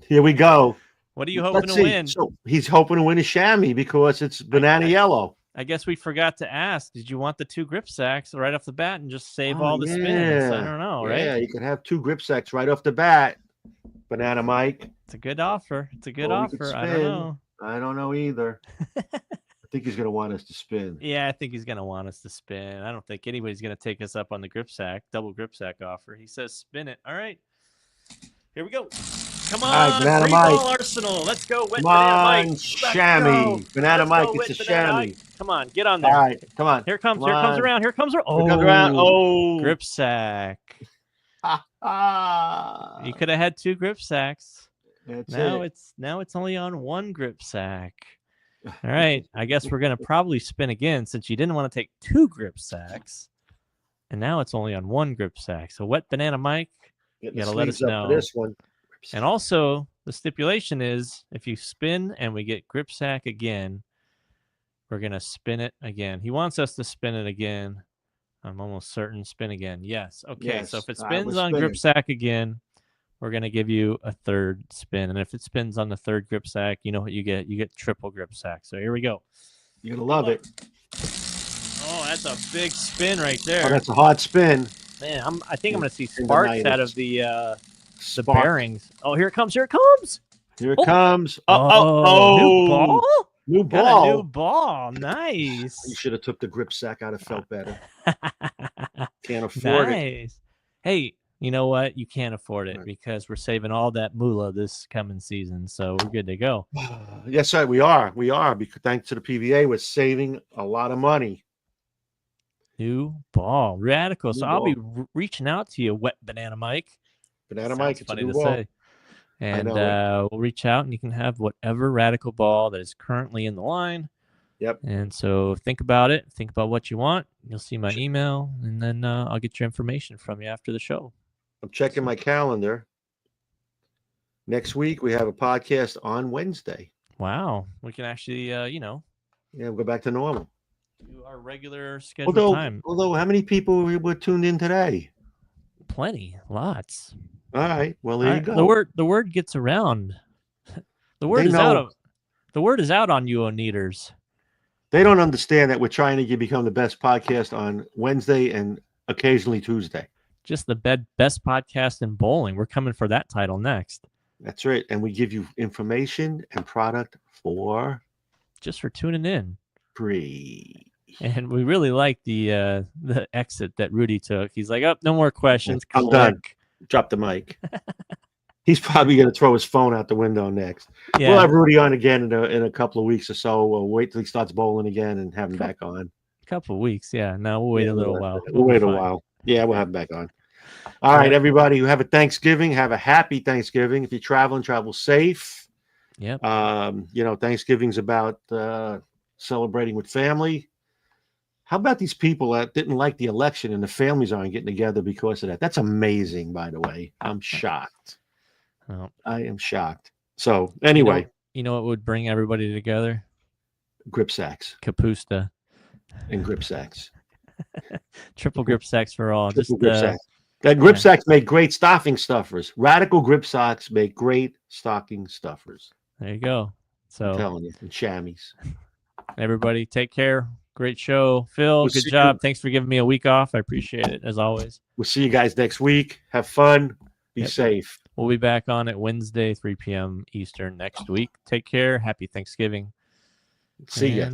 Here we go. What are you hoping to win? So he's hoping to win a chamois because it's banana yellow. I guess we forgot to ask. Did you want the 2 grip sacks right off the bat and just save all the spins? I don't know, right? Yeah, you can have 2 grip sacks right off the bat. Banana Mike. It's a good offer. It's a good offer. I don't know. I don't know either. I think he's going to want us to spin. Yeah, I think he's going to want us to spin. I don't think anybody's going to take us up on the grip sack, double grip sack offer. He says spin it. All right. Here we go. Come on, Banana free Mike. Ball Arsenal. Let's go, Wet Come Banana on, Mike. chamois. Banana Mike, it's a chamois. Come on, get on there. All right, come on. Here comes around. Here comes around. Oh, grip sack. You could have had 2 grip sacks. Now it's only on 1 grip sack. All right. I guess we're gonna probably spin again since you didn't want to take 2 grip sacks. And now it's only on 1 grip sack. So Wet Banana Mike, you gotta let us know. This one. And also the stipulation is if you spin and we get grip sack again, we're gonna spin it again. He wants us to spin it again. I'm almost certain spin again. Yes. Okay. Yes. So if it spins on grip sack again, we're going to give you a 3rd spin. And if it spins on the 3rd grip sack, you know what you get? You get triple grip sack. So here we go. You're going to love it. Oh, that's a big spin right there. Oh, that's a hard spin. Man, I think I'm going to see sparks out of the bearings. Oh, here it comes. Here it comes. Here it comes. New ball? New Got ball. a new ball. Nice. You should have took the grip sack. I'd have felt better. Can't afford it. Hey, you know what? You can't afford it because we're saving all that moolah this coming season. So we're good to go. Yes, sir. We are. We are. Because thanks to the PVA, we're saving a lot of money. New ball. Radical. So I'll be reaching out to you, Wet Banana Mike. Banana Mike. It's funny a new to ball. say. And we'll reach out and you can have whatever radical ball that is currently in the line. Yep. And so think about it. Think about what you want. You'll see my email, and then I'll get your information from you after the show. I'm checking my calendar. Next week, we have a podcast on Wednesday. Wow. We can actually, Yeah, we'll go back to normal. do our regular scheduled time. Although, how many people were tuned in today? Plenty. Lots. All right. Well, there you go. The word gets around. The word is know. out of The word is out on you, Oneaters. They don't understand that we're trying to become the best podcast on Wednesday and occasionally Tuesday. Just the best podcast in bowling. We're coming for that title next. That's right. And we give you information and product for just for tuning in. Free. And we really like the exit that Rudy took. He's like, oh, no more questions. I'm done. Drop the mic. He's probably going to throw his phone out the window next. Yeah. We'll have Rudy on again in a couple of weeks or so. We'll wait till he starts bowling again and have him back on. A couple of weeks, yeah. No, we'll wait a little while. We'll wait a while. Yeah, we'll have him back on. All right, everybody who have a Thanksgiving, have a happy Thanksgiving. If you're traveling, travel safe. Yep. Thanksgiving's about celebrating with family. How about these people that didn't like the election and the families aren't getting together because of that? That's amazing, by the way. I'm shocked. Oh. I am shocked. So anyway. You know what would bring everybody together? Grip sacks. Kapusta. And grip sacks. Triple grip sacks for all. Triple grip sacks. That grip sacks make great stocking stuffers. Radical grip socks make great stocking stuffers. There you go. So I'm telling you, and chamois. Everybody, take care. Great show, Phil. Good job. Thanks for giving me a week off. I appreciate it as always. We'll see you guys next week. Have fun. Be safe. We'll be back on it Wednesday, 3 p.m. Eastern next week. Take care. Happy Thanksgiving. See ya.